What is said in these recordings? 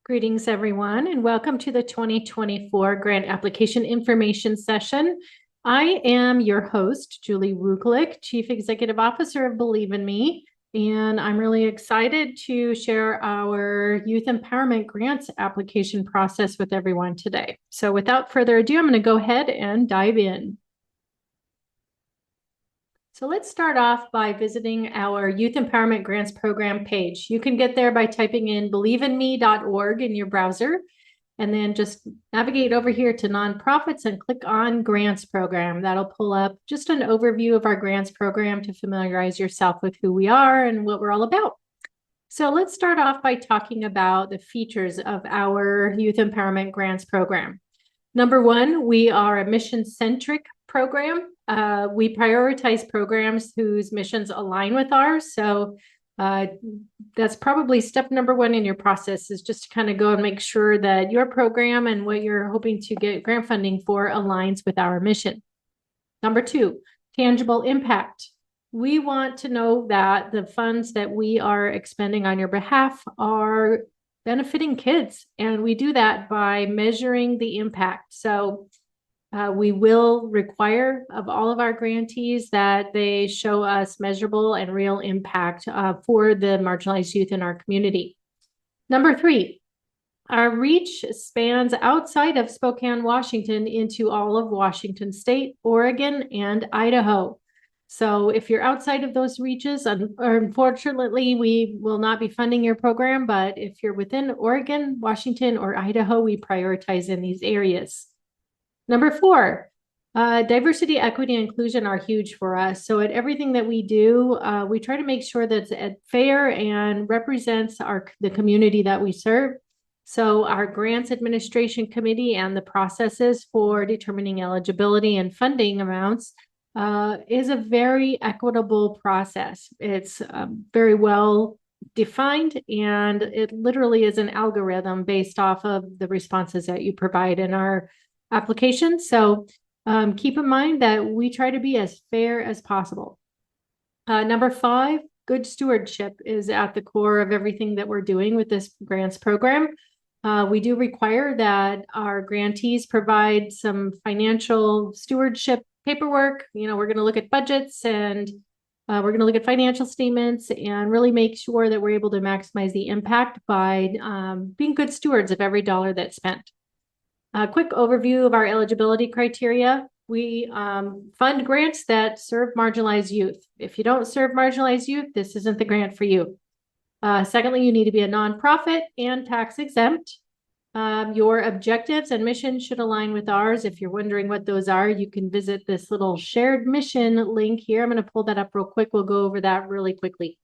Greetings, everyone, and welcome to the 2024 Grant Application Information Session. I am your host, Julie Ruklick, Chief Executive Officer of Believe in Me, and I'm really excited to share our Youth Empowerment Grants application process with everyone today. So without further ado, I'm going to go ahead and dive in. So let's start off by visiting our Youth Empowerment Grants Program page. You can get there by typing in believeinme.org in your browser, and then just navigate over here to nonprofits and click on Grants Program. That'll pull up just an overview of our grants program to familiarize yourself with who we are and what we're all about. So let's start off by talking about the features of our Youth Empowerment Grants Program. Number one, we are a mission-centric program. We prioritize programs whose missions align with ours. So that's probably step number one in your process, is just to kind of go and make sure that your program and what you're hoping to get grant funding for aligns with our mission. Number two, tangible impact. We want to know that the funds that we are expending on your behalf are benefiting kids, and we do that by measuring the impact. So we will require of all of our grantees that they show us measurable and real impact for the marginalized youth in our community. Number three, our reach spans outside of Spokane, Washington into all of Washington State, Oregon, and Idaho. So if you're outside of those reaches, unfortunately, we will not be funding your program. But if you're within Oregon, Washington, or Idaho, we prioritize in these areas. Number four, diversity, equity, and inclusion are huge for us. So at everything that we do, we try to make sure that it's fair and represents the community that we serve. So our grants administration committee and the processes for determining eligibility and funding amounts is a very equitable process. It's very well defined, and it literally is an algorithm based off of the responses that you provide in our application. So keep in mind that we try to be as fair as possible. Number five, good stewardship is at the core of everything that we're doing with this grants program. We do require that our grantees provide some financial stewardship paperwork. We're going to look at budgets, and we're going to look at financial statements and really make sure that we're able to maximize the impact by being good stewards of every dollar that's spent. A quick overview of our eligibility criteria. We fund grants that serve marginalized youth. If you don't serve marginalized youth, this isn't the grant for you. Secondly, you need to be a nonprofit and tax exempt. Your objectives and mission should align with ours. If you're wondering what those are, you can visit this little shared mission link here. I'm going to pull that up real quick. We'll go over that really quickly.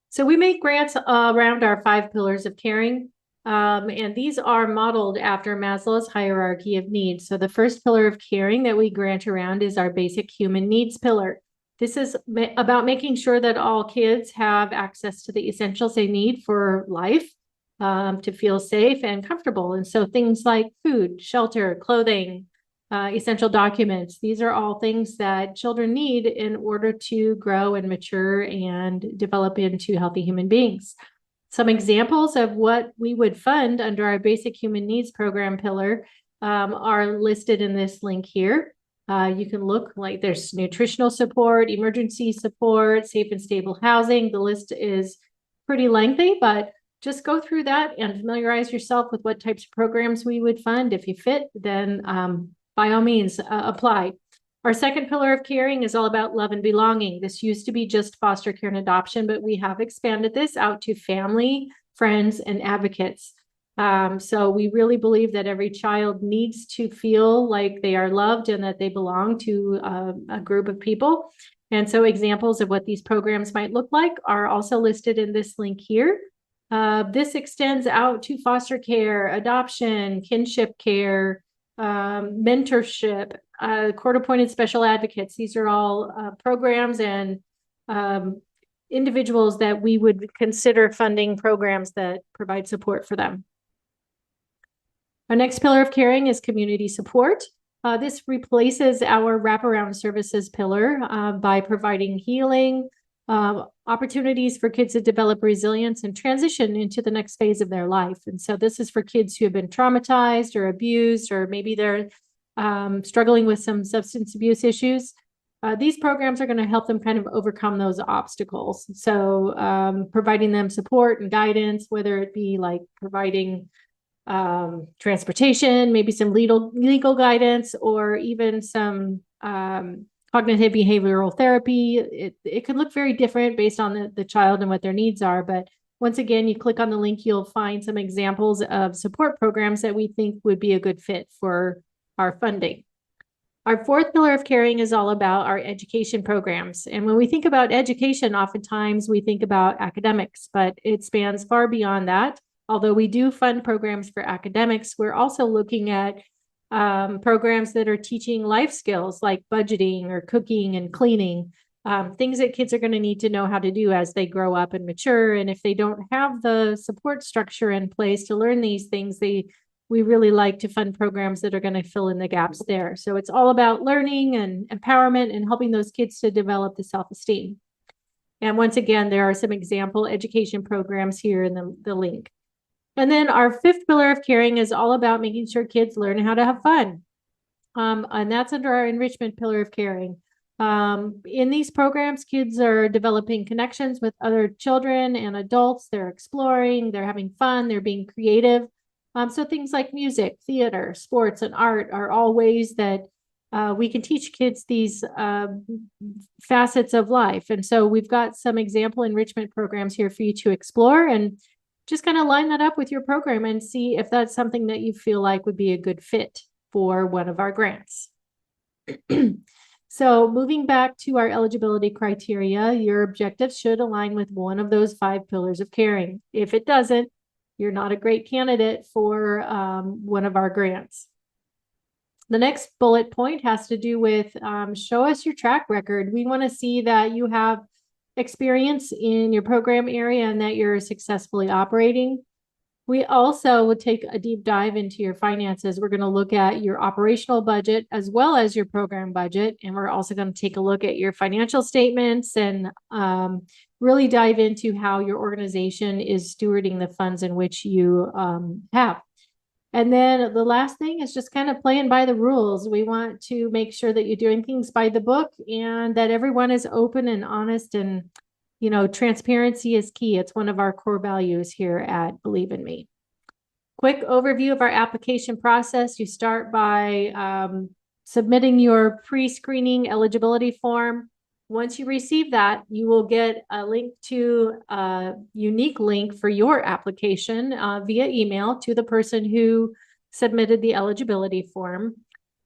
So we make grants around our 5 pillars of caring. And these are modeled after Maslow's hierarchy of needs. So the first pillar of caring that we grant around is our basic human needs pillar. This is about making sure that all kids have access to the essentials they need for life, to feel safe and comfortable. And so things like food, shelter, clothing, essential documents, these are all things that children need in order to grow and mature and develop into healthy human beings. Some examples of what we would fund under our basic human needs program pillar are listed in this link here. You can look, like there's nutritional support, emergency support, safe and stable housing. The list is pretty lengthy, but just go through that and familiarize yourself with what types of programs we would fund. If you fit, then by all means, apply. Our second pillar of caring is all about love and belonging. This used to be just foster care and adoption, but we have expanded this out to family, friends, and advocates. So we really believe that every child needs to feel like they are loved and that they belong to a group of people. And so examples of what these programs might look like are also listed in this link here. This extends out to foster care, adoption, kinship care, mentorship, court-appointed special advocates. These are all programs and individuals that we would consider funding programs that provide support for them. Our next pillar of caring is community support. This replaces our wraparound services pillar by providing healing, opportunities for kids to develop resilience and transition into the next phase of their life. And so this is for kids who have been traumatized or abused, or maybe they're struggling with some substance abuse issues. These programs are going to help them kind of overcome those obstacles. So providing them support and guidance, whether it be like providing transportation, maybe some legal guidance, or even some cognitive behavioral therapy. It could look very different based on the child and what their needs are. But once again, you click on the link, you'll find some examples of support programs that we think would be a good fit for our funding. Our fourth pillar of caring is all about our education programs. And when we think about education, oftentimes we think about academics, but it spans far beyond that. Although we do fund programs for academics, we're also looking at programs that are teaching life skills like budgeting or cooking and cleaning, things that kids are going to need to know how to do as they grow up and mature. And if they don't have the support structure in place to learn these things, we really like to fund programs that are going to fill in the gaps there. So it's all about learning and empowerment and helping those kids to develop the self-esteem. And once again, there are some example education programs here in the link. And then our fifth pillar of caring is all about making sure kids learn how to have fun. And that's under our enrichment pillar of caring. In these programs, kids are developing connections with other children and adults. They're exploring, they're having fun, they're being creative. So things like music, theater, sports, and art are all ways that we can teach kids these facets of life. And so we've got some example enrichment programs here for you to explore, and just kind of line that up with your program and see if that's something that you feel like would be a good fit for one of our grants. So moving back to our eligibility criteria, your objectives should align with one of those 5 pillars of caring. If it doesn't, you're not a great candidate for one of our grants. The next bullet point has to do with show us your track record. We want to see that you have experience in your program area and that you're successfully operating. We also would take a deep dive into your finances. We're going to look at your operational budget as well as your program budget. And we're also going to take a look at your financial statements and really dive into how your organization is stewarding the funds in which you have. And then the last thing is just kind of playing by the rules. We want to make sure that you're doing things by the book and that everyone is open and honest, and, you know, transparency is key. It's one of our core values here at Believe in Me. Quick overview of our application process. You start by submitting your pre-screening eligibility form. Once you receive that, you will get a link to a unique link for your application via email to the person who submitted the eligibility form.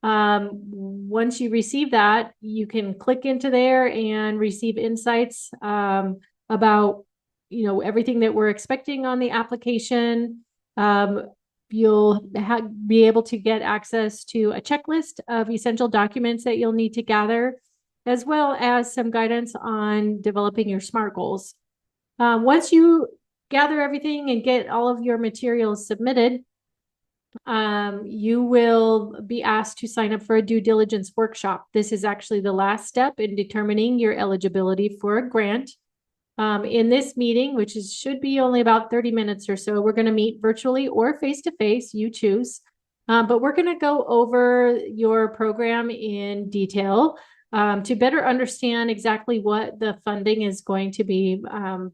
Once you receive that, you can click into there and receive insights about, you know, everything that we're expecting on the application. You'll be able to get access to a checklist of essential documents that you'll need to gather, as well as some guidance on developing your SMART goals. Once you gather everything and get all of your materials submitted, you will be asked to sign up for a due diligence workshop. This is actually the last step in determining your eligibility for a grant. In this meeting, which should be only about 30 minutes or so, we're going to meet virtually or face-to-face, you choose. But we're going to go over your program in detail to better understand exactly what the funding is going to be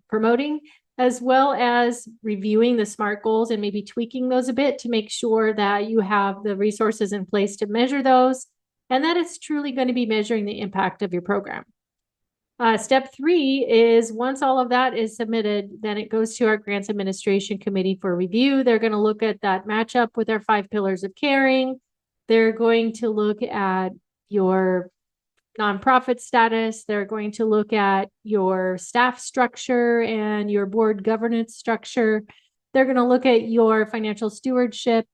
promoting, as well as reviewing the SMART goals and maybe tweaking those a bit to make sure that you have the resources in place to measure those, and that it's truly going to be measuring the impact of your program. Step 3 is once all of that is submitted, then it goes to our grants administration committee for review. They're going to look at that matchup with our 5 pillars of caring. They're going to look at your nonprofit status. They're going to look at your staff structure and your board governance structure. They're going to look at your financial stewardship.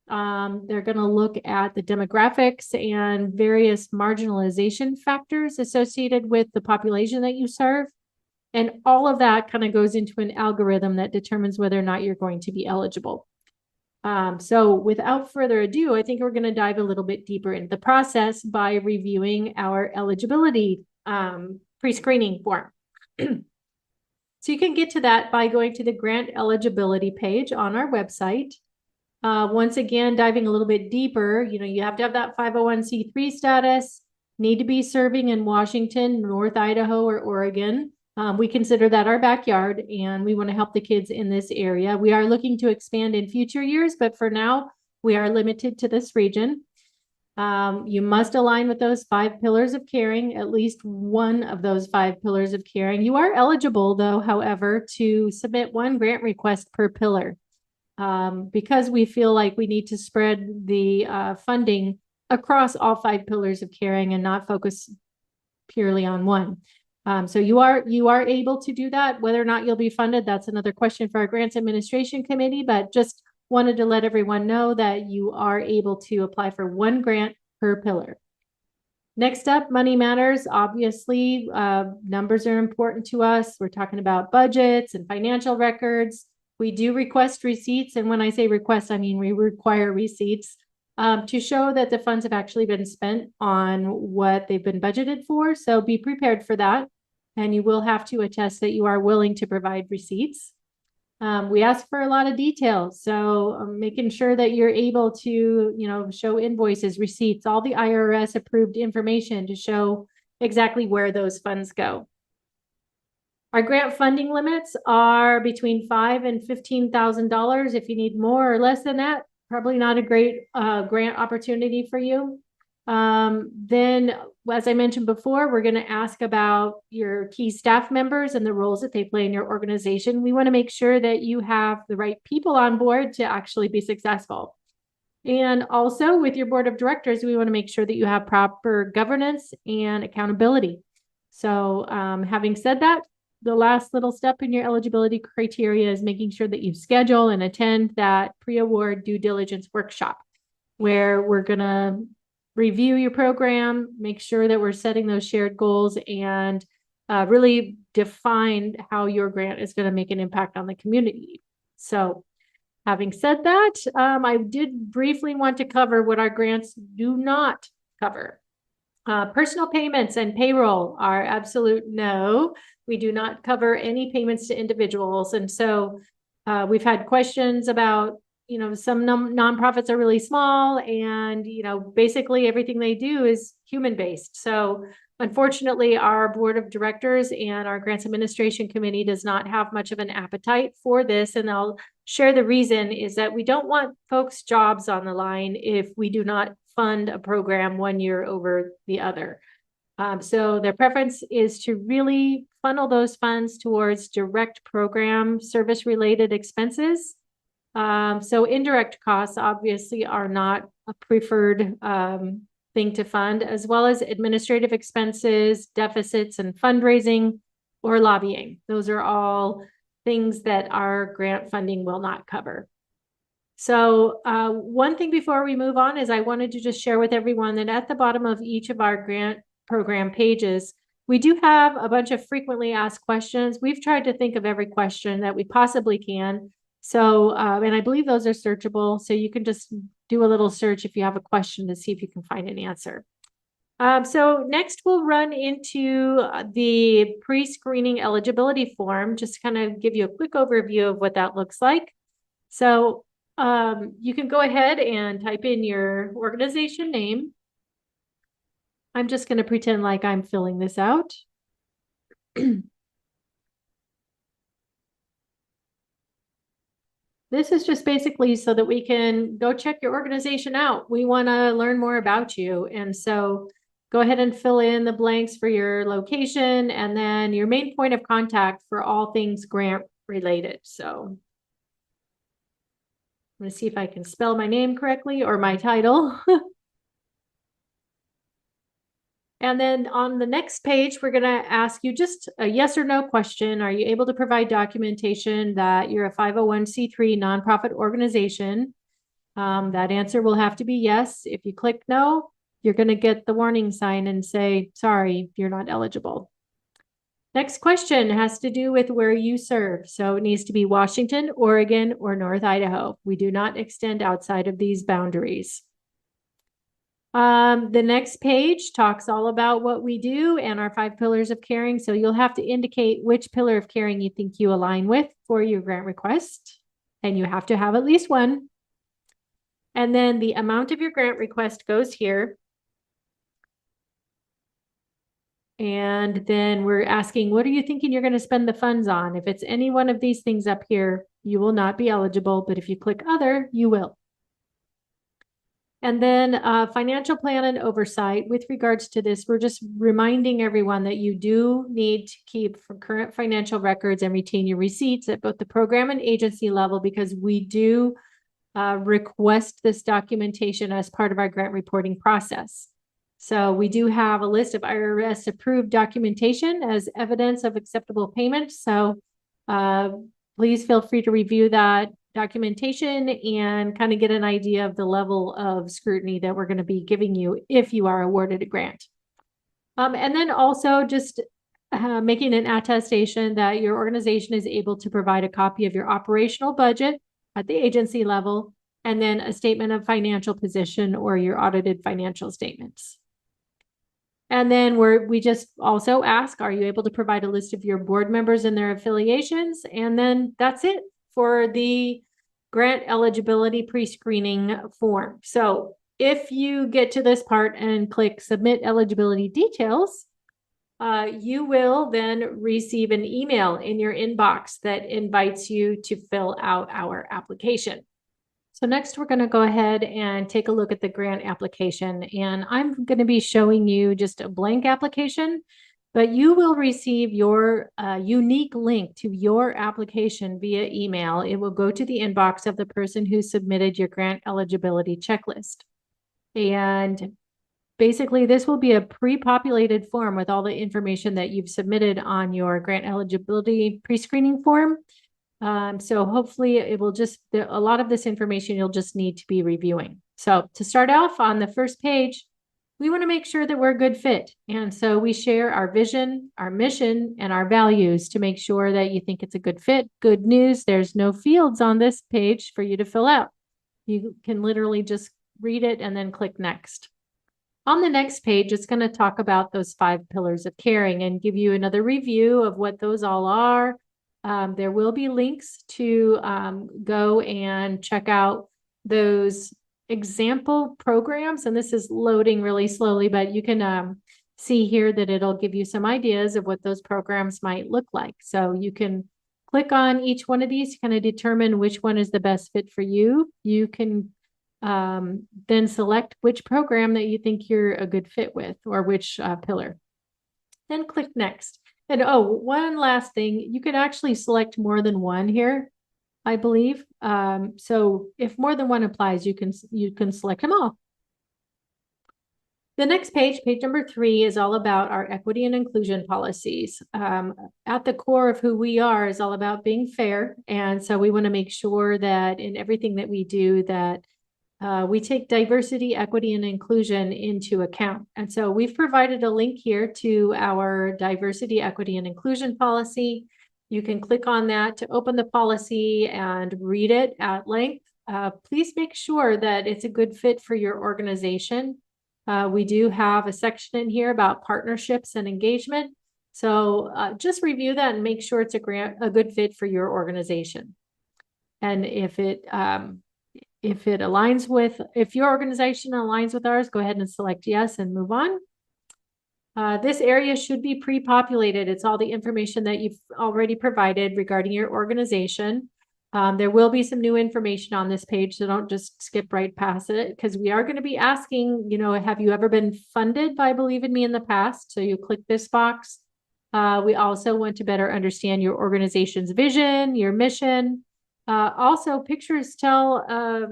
They're going to look at the demographics and various marginalization factors associated with the population that you serve. And all of that kind of goes into an algorithm that determines whether or not you're going to be eligible. So without further ado, I think we're going to dive a little bit deeper into the process by reviewing our eligibility pre-screening form. So you can get to that by going to the grant eligibility page on our website. Once again, diving a little bit deeper, you have to have that 501c3 status, need to be serving in Washington, North Idaho, or Oregon. We consider that our backyard, and we want to help the kids in this area. We are looking to expand in future years, but for now, we are limited to this region. You must align with those 5 pillars of caring, at least one of those 5 pillars of caring. You are eligible, though, however, to submit 1 grant request per pillar, because we feel like we need to spread the funding across all 5 pillars of caring and not focus purely on one. So you are able to do that. Whether or not you'll be funded, that's another question for our grants administration committee, but just wanted to let everyone know that you are able to apply for 1 grant per pillar. Next up, money matters. Obviously, numbers are important to us. We're talking about budgets and financial records. We do request receipts. And when I say request, I mean we require receipts to show that the funds have actually been spent on what they've been budgeted for. So be prepared for that. And you will have to attest that you are willing to provide receipts. We ask for a lot of details. So making sure that you're able to, show invoices, receipts, all the IRS approved information to show exactly where those funds go. Our grant funding limits are between $5,000 and $15,000. If you need more or less than that, probably not a great grant opportunity for you. Then, as I mentioned before, we're going to ask about your key staff members and the roles that they play in your organization. We want to make sure that you have the right people on board to actually be successful. And also with your board of directors, we want to make sure that you have proper governance and accountability. So having said that, the last little step in your eligibility criteria is making sure that you schedule and attend that pre-award due diligence workshop, where we're going to review your program, make sure that we're setting those shared goals, and really define how your grant is going to make an impact on the community. So having said that, I did briefly want to cover what our grants do not cover. Personal payments and payroll are absolute no. We do not cover any payments to individuals. And so we've had questions about, some nonprofits are really small and, basically everything they do is human-based. So unfortunately, our board of directors and our grants administration committee does not have much of an appetite for this. And I'll share the reason is that we don't want folks' jobs on the line if we do not fund a program 1 year over the other. So their preference is to really funnel those funds towards direct program service-related expenses. So indirect costs obviously are not a preferred thing to fund, as well as administrative expenses, deficits, and fundraising or lobbying. Those are all things that our grant funding will not cover. So one thing before we move on is I wanted to just share with everyone that at the bottom of each of our grant program pages, we do have a bunch of frequently asked questions. We've tried to think of every question that we possibly can. So, and I believe those are searchable. So you can just do a little search if you have a question to see if you can find an answer. So next we'll run into the pre-screening eligibility form, just to kind of give you a quick overview of what that looks like. So you can go ahead and type in your organization name. I'm just going to pretend like I'm filling this out. This is just basically so that we can go check your organization out. We want to learn more about you. And so go ahead and fill in the blanks for your location and then your main point of contact for all things grant related. So I'm going to see if I can spell my name correctly or my title. And then on the next page, we're going to ask you just a yes or no question. Are you able to provide documentation that you're a 501c3 nonprofit organization? That answer will have to be yes. If you click no, you're going to get the warning sign and say, sorry, you're not eligible. Next question has to do with where you serve. So it needs to be Washington, Oregon, or North Idaho. We do not extend outside of these boundaries. The next page talks all about what we do and our 5 pillars of caring. So you'll have to indicate which pillar of caring you think you align with for your grant request. And you have to have at least one. And then the amount of your grant request goes here. And then we're asking, what are you thinking you're going to spend the funds on? If it's any one of these things up here, you will not be eligible. But if you click other, you will. And then financial plan and oversight. With regards to this, we're just reminding everyone that you do need to keep current financial records and retain your receipts at both the program and agency level, because we do request this documentation as part of our grant reporting process. So we do have a list of IRS approved documentation as evidence of acceptable payment. So please feel free to review that documentation and kind of get an idea of the level of scrutiny that we're going to be giving you if you are awarded a grant. And then also just making an attestation that your organization is able to provide a copy of your operational budget at the agency level, and then a statement of financial position or your audited financial statements. And then we just also ask, are you able to provide a list of your board members and their affiliations? And then that's it for the grant eligibility pre-screening form. So if you get to this part and click submit eligibility details, you will then receive an email in your inbox that invites you to fill out our application. So next, we're going to go ahead and take a look at the grant application. And I'm going to be showing you just a blank application, but you will receive your unique link to your application via email. It will go to the inbox of the person who submitted your grant eligibility checklist. And basically, this will be a pre-populated form with all the information that you've submitted on your grant eligibility pre-screening form. So hopefully it will just, a lot of this information you'll just need to be reviewing. So to start off on the first page, we want to make sure that we're a good fit. And so we share our vision, our mission, and our values to make sure that you think it's a good fit. Good news, there's no fields on this page for you to fill out. You can literally just read it and then click next. On the next page, it's going to talk about those 5 pillars of caring and give you another review of what those all are. There will be links to go and check out those example programs. And this is loading really slowly, but you can see here that it'll give you some ideas of what those programs might look like. So you can click on each one of these to kind of determine which one is the best fit for you. You can then select which program that you think you're a good fit with, or which pillar. Then click next. And oh, one last thing, you can actually select more than one here, I believe. So if more than one applies, you can select them all. The next page, page number 3, is all about our equity and inclusion policies. At the core of who we are is all about being fair. And so we want to make sure that in everything that we do, that we take diversity, equity, and inclusion into account. And so we've provided a link here to our diversity, equity, and inclusion policy. You can click on that to open the policy and read it at length. Please make sure that it's a good fit for your organization. We do have a section in here about partnerships and engagement. So just review that and make sure it's a good fit for your organization. And if your organization aligns with ours, go ahead and select yes and move on. This area should be pre-populated. It's all the information that you've already provided regarding your organization. There will be some new information on this page, so don't just skip right past it, because we are going to be asking, have you ever been funded by Believe in Me in the past? So you click this box. We also want to better understand your organization's vision, your mission. Also, pictures are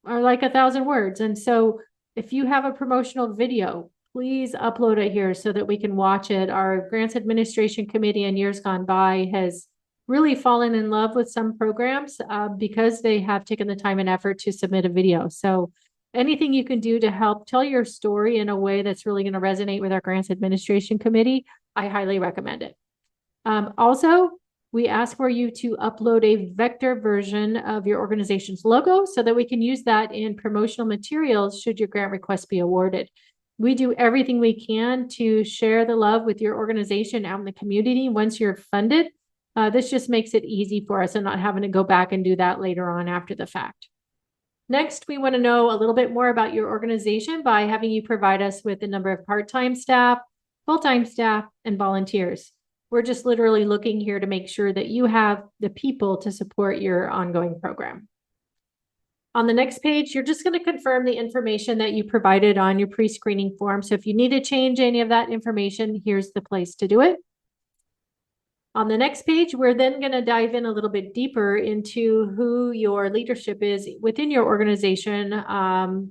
like 1,000 words. And so if you have a promotional video, please upload it here so that we can watch it. Our Grants Administration Committee in years gone by has really fallen in love with some programs because they have taken the time and effort to submit a video. So anything you can do to help tell your story in a way that's really going to resonate with our Grants Administration Committee, I highly recommend it. Also, we ask for you to upload a vector version of your organization's logo so that we can use that in promotional materials should your grant request be awarded. We do everything we can to share the love with your organization out in the community once you're funded. This just makes it easy for us and not having to go back and do that later on after the fact. Next, we want to know a little bit more about your organization by having you provide us with the number of part-time staff, full-time staff, and volunteers. We're just literally looking here to make sure that you have the people to support your ongoing program. On the next page, you're just going to confirm the information that you provided on your pre-screening form. So if you need to change any of that information, here's the place to do it. On the next page, we're then going to dive in a little bit deeper into who your leadership is within your organization,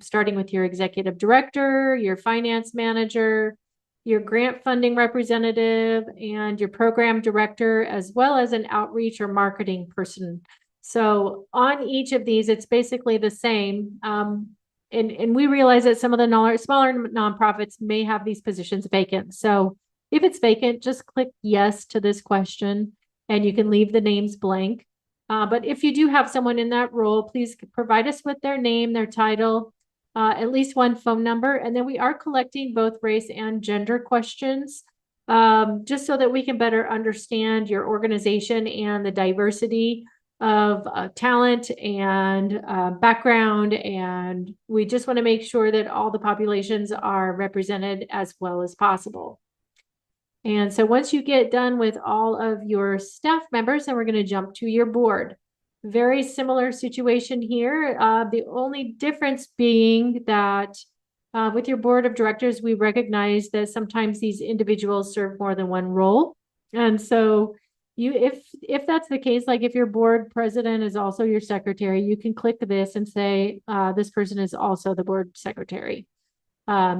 starting with your executive director, your finance manager, your grant funding representative, and your program director, as well as an outreach or marketing person. So on each of these, it's basically the same. And we realize that some of the smaller nonprofits may have these positions vacant. So if it's vacant, just click yes to this question and you can leave the names blank. But if you do have someone in that role, please provide us with their name, their title, at least one phone number. And then we are collecting both race and gender questions, just so that we can better understand your organization and the diversity of talent and background. And we just want to make sure that all the populations are represented as well as possible. And so once you get done with all of your staff members, then we're going to jump to your board. Very similar situation here. The only difference being that with your board of directors, we recognize that sometimes these individuals serve more than one role. And so if that's the case, like if your board president is also your secretary, you can click this and say, this person is also the board secretary.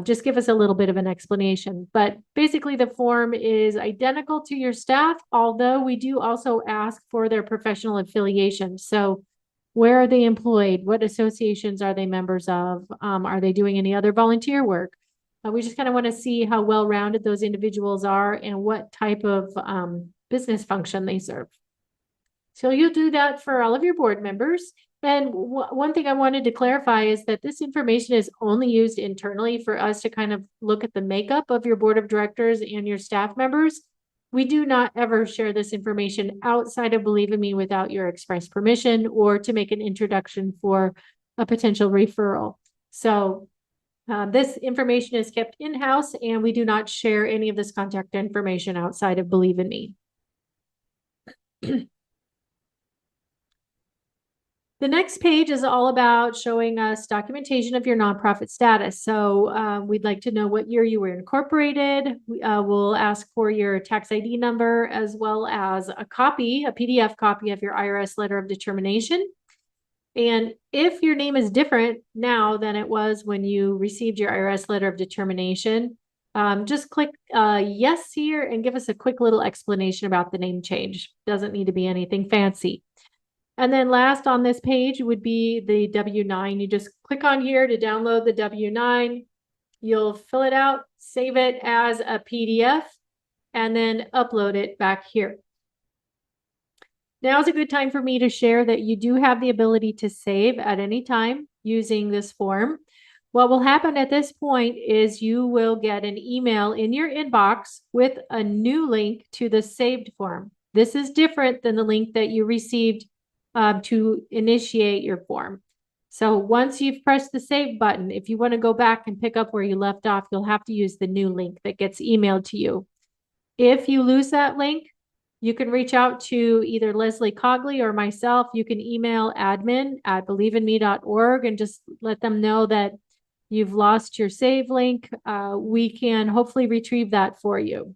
Just give us a little bit of an explanation. But basically the form is identical to your staff, although we do also ask for their professional affiliation. So where are they employed? What associations are they members of? Are they doing any other volunteer work? We just kind of want to see how well-rounded those individuals are and what type of business function they serve. So you'll do that for all of your board members. And one thing I wanted to clarify is that this information is only used internally for us to kind of look at the makeup of your board of directors and your staff members. We do not ever share this information outside of Believe in Me without your express permission or to make an introduction for a potential referral. So this information is kept in-house and we do not share any of this contact information outside of Believe in Me. The next page is all about showing us documentation of your nonprofit status. So we'd like to know what year you were incorporated. We'll ask for your tax ID number as well as a PDF copy of your IRS letter of determination. And if your name is different now than it was when you received your IRS letter of determination, just click yes here and give us a quick little explanation about the name change. Doesn't need to be anything fancy. And then last on this page would be the W-9. You just click on here to download the W-9. You'll fill it out, save it as a PDF, and then upload it back here. Now is a good time for me to share that you do have the ability to save at any time using this form. What will happen at this point is you will get an email in your inbox with a new link to the saved form. This is different than the link that you received to initiate your form. So once you've pressed the save button, if you want to go back and pick up where you left off, you'll have to use the new link that gets emailed to you. If you lose that link, you can reach out to either Leslie Cogley or myself. You can email admin@believeinme.org and just let them know that you've lost your save link. We can hopefully retrieve that for you.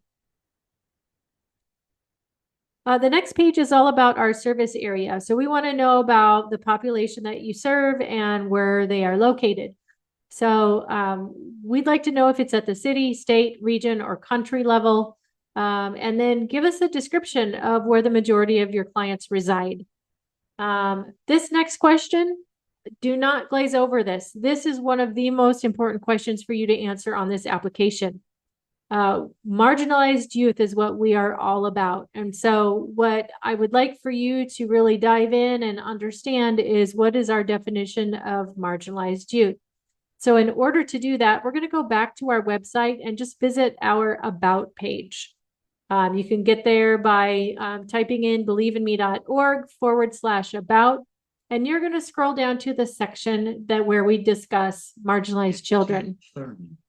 The next page is all about our service area. So we want to know about the population that you serve and where they are located. So we'd like to know if it's at the city, state, region, or country level. And then give us a description of where the majority of your clients reside. This next question, do not glaze over this. This is one of the most important questions for you to answer on this application. Marginalized youth is what we are all about. And so what I would like for you to really dive in and understand is, what is our definition of marginalized youth? So in order to do that, we're going to go back to our website and just visit our About page. You can get there by typing in believeinme.org/about, and you're going to scroll down to the section where we discuss marginalized children.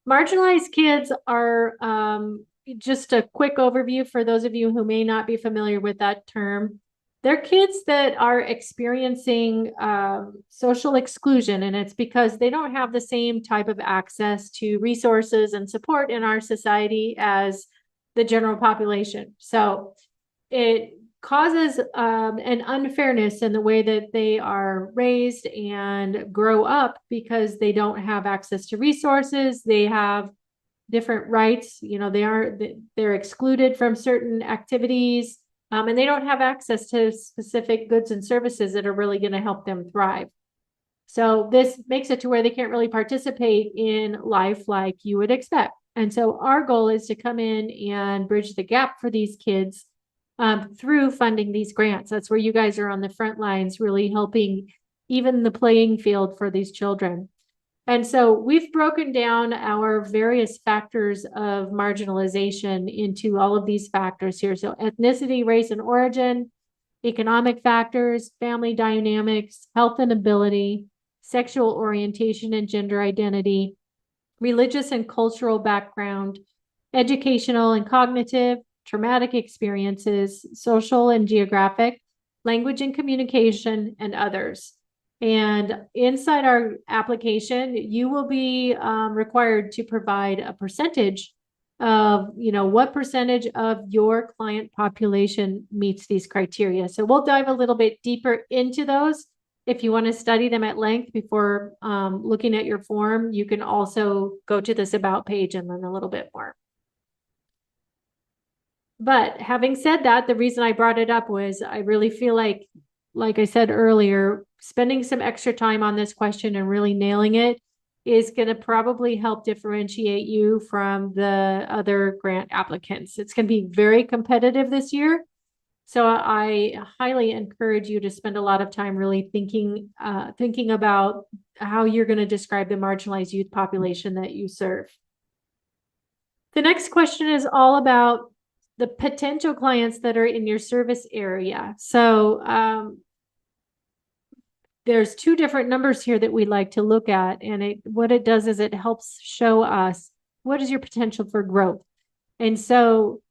Marginalized kids are, just a quick overview for those of you who may not be familiar with that term. They're kids that are experiencing social exclusion, and it's because they don't have the same type of access to resources and support in our society as the general population. So it causes an unfairness in the way that they are raised and grow up, because they don't have access to resources. They have different rights. They're excluded from certain activities, and they don't have access to specific goods and services that are really going to help them thrive. So this makes it to where they can't really participate in life like you would expect. And so our goal is to come in and bridge the gap for these kids through funding these grants. That's where you guys are on the front lines, really helping even the playing field for these children. And so we've broken down our various factors of marginalization into all of these factors here. So ethnicity, race, and origin, economic factors, family dynamics, health and ability, sexual orientation and gender identity, religious and cultural background, educational and cognitive, traumatic experiences, social and geographic, language and communication, and others. And inside our application, you will be required to provide a percentage of, what percentage of your client population meets these criteria. So we'll dive a little bit deeper into those. If you want to study them at length before looking at your form, you can also go to this About page and learn a little bit more. But having said that, the reason I brought it up was I really feel like I said earlier, spending some extra time on this question and really nailing it is going to probably help differentiate you from the other grant applicants. It's going to be very competitive this year. So I highly encourage you to spend a lot of time really thinking about how you're going to describe the marginalized youth population that you serve. The next question is all about the potential clients that are in your service area. So there's two different numbers here that we like to look at. And what it does is it helps show us what is your potential for growth. And so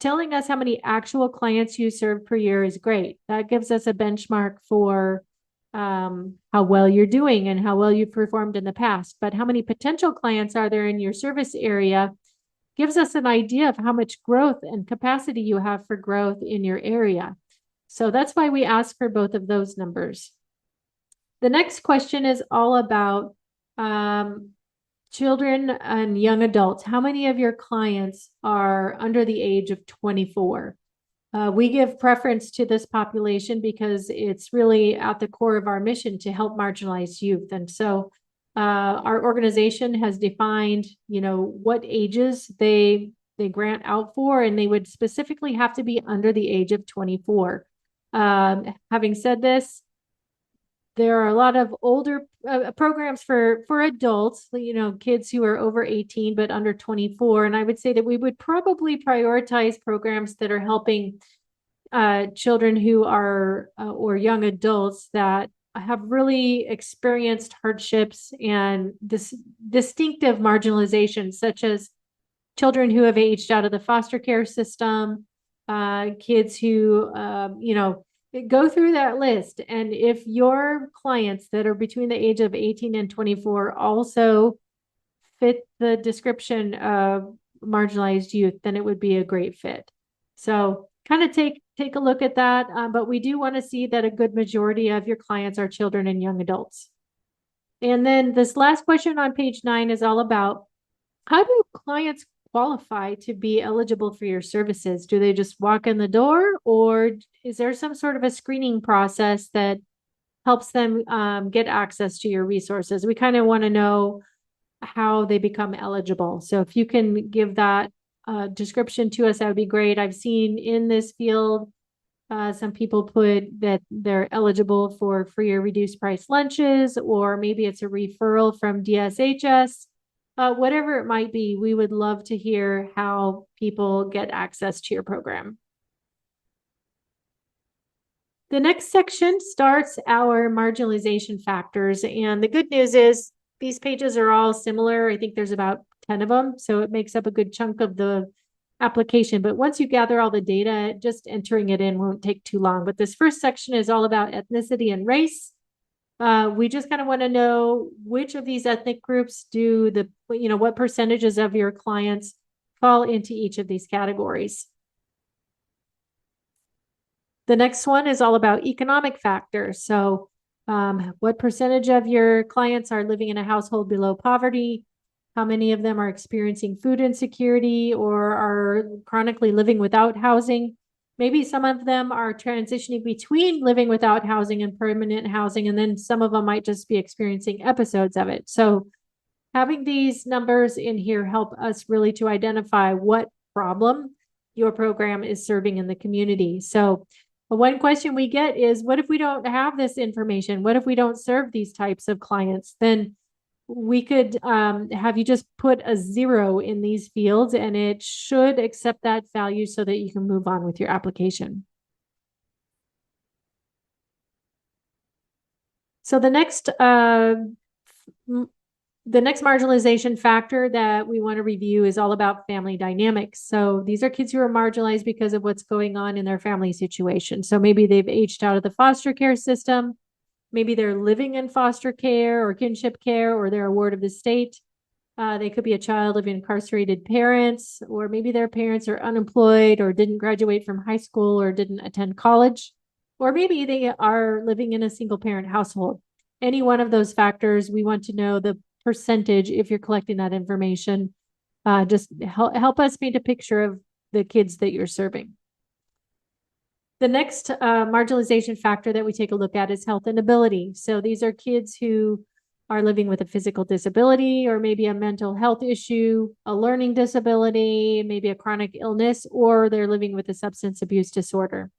telling us how many actual clients you serve per year is great. That gives us a benchmark for how well you're doing and how well you've performed in the past. But how many potential clients are there in your service area gives us an idea of how much growth and capacity you have for growth in your area. So that's why we ask for both of those numbers. The next question is all about children and young adults. How many of your clients are under the age of 24? We give preference to this population because it's really at the core of our mission to help marginalized youth. And so our organization has defined, what ages they grant out for, and they would specifically have to be under the age of 24. Having said this, there are a lot of older programs for adults, kids who are over 18 but under 24. And I would say that we would probably prioritize programs that are helping children who are or young adults that have really experienced hardships and this distinctive marginalization, such as children who have aged out of the foster care system, kids who, go through that list. And if your clients that are between the age of 18 and 24 also fit the description of marginalized youth, then it would be a great fit. So kind of take a look at that. But we do want to see that a good majority of your clients are children and young adults. And then this last question on page 9 is all about, how do clients qualify to be eligible for your services? Do they just walk in the door, or is there some sort of a screening process that helps them get access to your resources? We kind of want to know how they become eligible. So if you can give that description to us, that would be great. I've seen in this field, some people put that they're eligible for free or reduced price lunches, or maybe it's a referral from DSHS. Whatever it might be, we would love to hear how people get access to your program. The next section starts our marginalization factors. And the good news is these pages are all similar. I think there's about 10 of them. So it makes up a good chunk of the application. But once you gather all the data, just entering it in won't take too long. But this first section is all about ethnicity and race. We just kind of want to know which of these ethnic groups do what percentages of your clients fall into each of these categories. The next one is all about economic factors. So, what percentage of your clients are living in a household below poverty? How many of them are experiencing food insecurity or are chronically living without housing? Maybe some of them are transitioning between living without housing and permanent housing, and then some of them might just be experiencing episodes of it. So, having these numbers in here help us really to identify what problem your program is serving in the community. So, one question we get is, what if we don't have this information? What if we don't serve these types of clients? Then we could have you just put a 0 in these fields, and it should accept that value so that you can move on with your application. So the next marginalization factor that we want to review is all about family dynamics. So these are kids who are marginalized because of what's going on in their family situation. So maybe they've aged out of the foster care system. Maybe they're living in foster care or kinship care, or they're a ward of the state. They could be a child of incarcerated parents, or maybe their parents are unemployed or didn't graduate from high school or didn't attend college. Or maybe they are living in a single parent household. Any one of those factors, we want to know the percentage if you're collecting that information. Just help us paint a picture of the kids that you're serving. The next marginalization factor that we take a look at is health and ability. So these are kids who are living with a physical disability, or maybe a mental health issue, a learning disability, maybe a chronic illness, or they're living with a substance abuse disorder.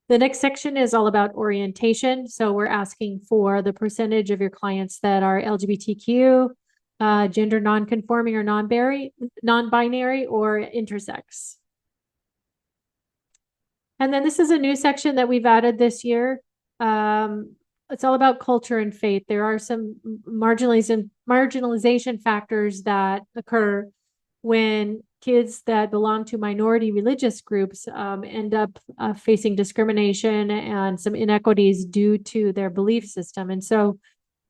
The next section is all about orientation. So we're asking for the percentage of your clients that are LGBTQ, gender non-conforming or non-binary, or intersex. And then this is a new section that we've added this year. It's all about culture and faith. There are some marginalization factors that occur when kids that belong to minority religious groups end up facing discrimination and some inequities due to their belief system. And so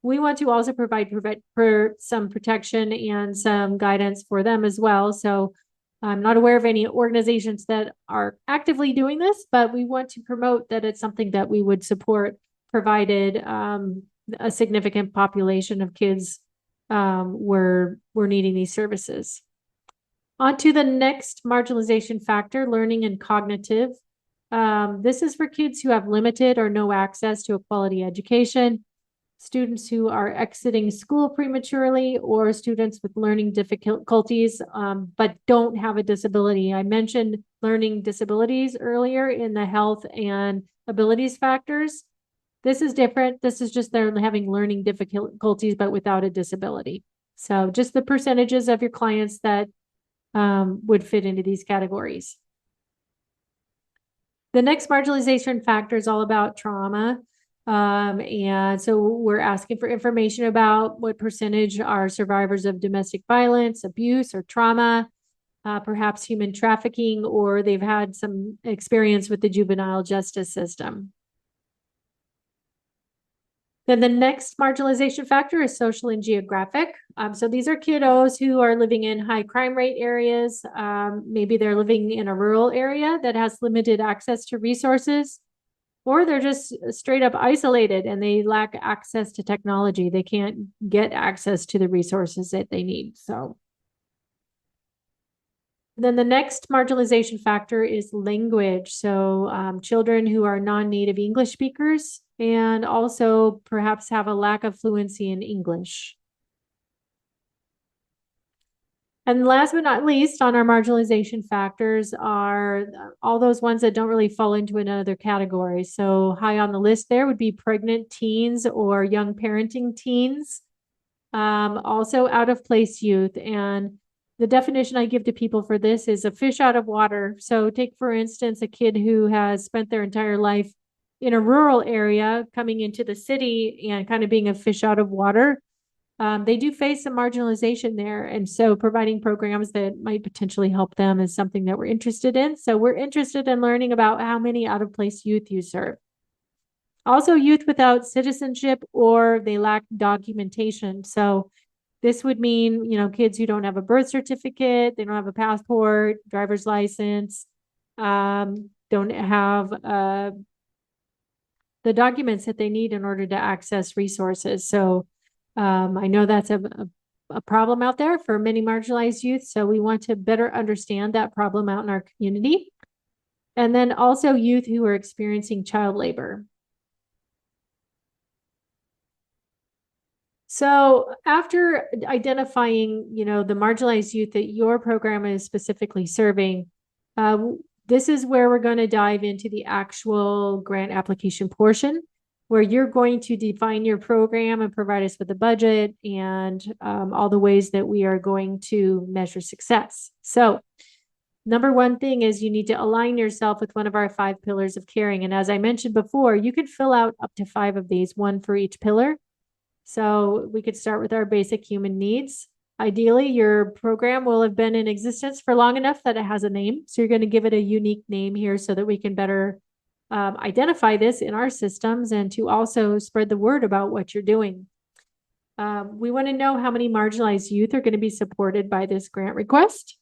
we want to also provide for some protection and some guidance for them as well. So I'm not aware of any organizations that are actively doing this, but we want to promote that it's something that we would support, provided a significant population of kids were needing these services. On to the next marginalization factor, learning and cognitive. This is for kids who have limited or no access to a quality education, students who are exiting school prematurely, or students with learning difficulties but don't have a disability. I mentioned learning disabilities earlier in the health and abilities factors. This is different. This is just they're having learning difficulties but without a disability. So just the percentages of your clients that would fit into these categories. The next marginalization factor is all about trauma. And so we're asking for information about what percentage are survivors of domestic violence, abuse, or trauma, perhaps human trafficking, or they've had some experience with the juvenile justice system. Then the next marginalization factor is social and geographic. So these are kiddos who are living in high crime rate areas. Maybe they're living in a rural area that has limited access to resources, or they're just straight up isolated and they lack access to technology. They can't get access to the resources that they need. So then the next marginalization factor is language. So children who are non-native English speakers, and also perhaps have a lack of fluency in English. And last but not least, on our marginalization factors are all those ones that don't really fall into another category. So high on the list there would be pregnant teens or young parenting teens. Also out of place youth. And the definition I give to people for this is a fish out of water. So take, for instance, a kid who has spent their entire life in a rural area coming into the city and kind of being a fish out of water. They do face some marginalization there. And so providing programs that might potentially help them is something that we're interested in. So we're interested in learning about how many out of place youth you serve. Also, youth without citizenship or they lack documentation. So this would mean, kids who don't have a birth certificate, they don't have a passport, driver's license, don't have the documents that they need in order to access resources. So I know that's a problem out there for many marginalized youth. So we want to better understand that problem out in our community. And then also youth who are experiencing child labor. So after identifying, the marginalized youth that your program is specifically serving, this is where we're going to dive into the actual grant application portion, where you're going to define your program and provide us with a budget and all the ways that we are going to measure success. So number one thing is you need to align yourself with one of our 5 pillars of caring. And as I mentioned before, you could fill out up to 5 of these, one for each pillar. So we could start with our basic human needs. Ideally, your program will have been in existence for long enough that it has a name. So you're going to give it a unique name here so that we can better identify this in our systems and to also spread the word about what you're doing. We want to know how many marginalized youth are going to be supported by this grant request.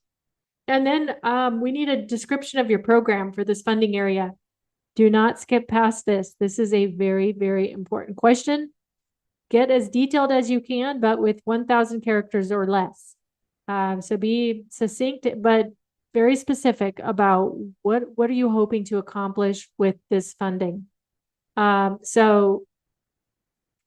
And then we need a description of your program for this funding area. Do not skip past this. This is a very, very important question. Get as detailed as you can, but with 1,000 characters or less. So be succinct, but very specific about what are you hoping to accomplish with this funding. So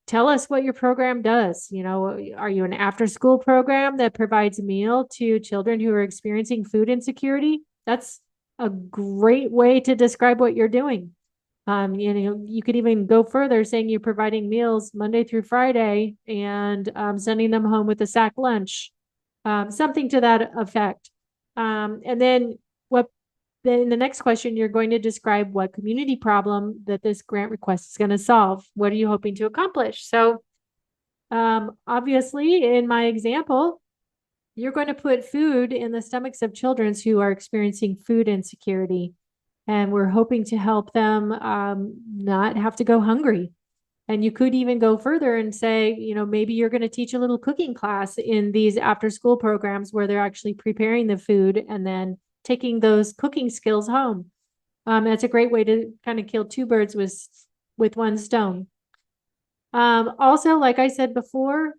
tell us what your program does. Are you an after-school program that provides a meal to children who are experiencing food insecurity? That's a great way to describe what you're doing. You could even go further saying you're providing meals Monday through Friday and sending them home with a sack lunch, something to that effect. And then in the next question, you're going to describe what community problem that this grant request is going to solve. What are you hoping to accomplish? So obviously, in my example, you're going to put food in the stomachs of children who are experiencing food insecurity. And we're hoping to help them not have to go hungry. And you could even go further and say, maybe you're going to teach a little cooking class in these after school programs where they're actually preparing the food and then taking those cooking skills home. That's a great way to kind of kill 2 birds with 1 stone. Also, like I said before,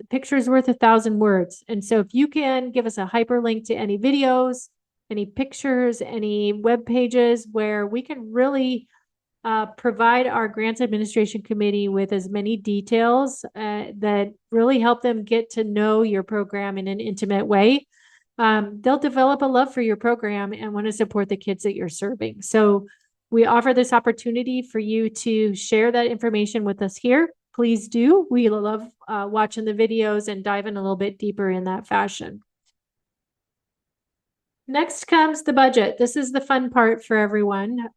picture's worth 1,000 words. And so if you can give us a hyperlink to any videos, any pictures, any web pages where we can really provide our grants administration committee with as many details that really help them get to know your program in an intimate way, they'll develop a love for your program and want to support the kids that you're serving. So we offer this opportunity for you to share that information with us here. Please do. We love watching the videos and dive in a little bit deeper in that fashion. Next comes the budget. This is the fun part for everyone.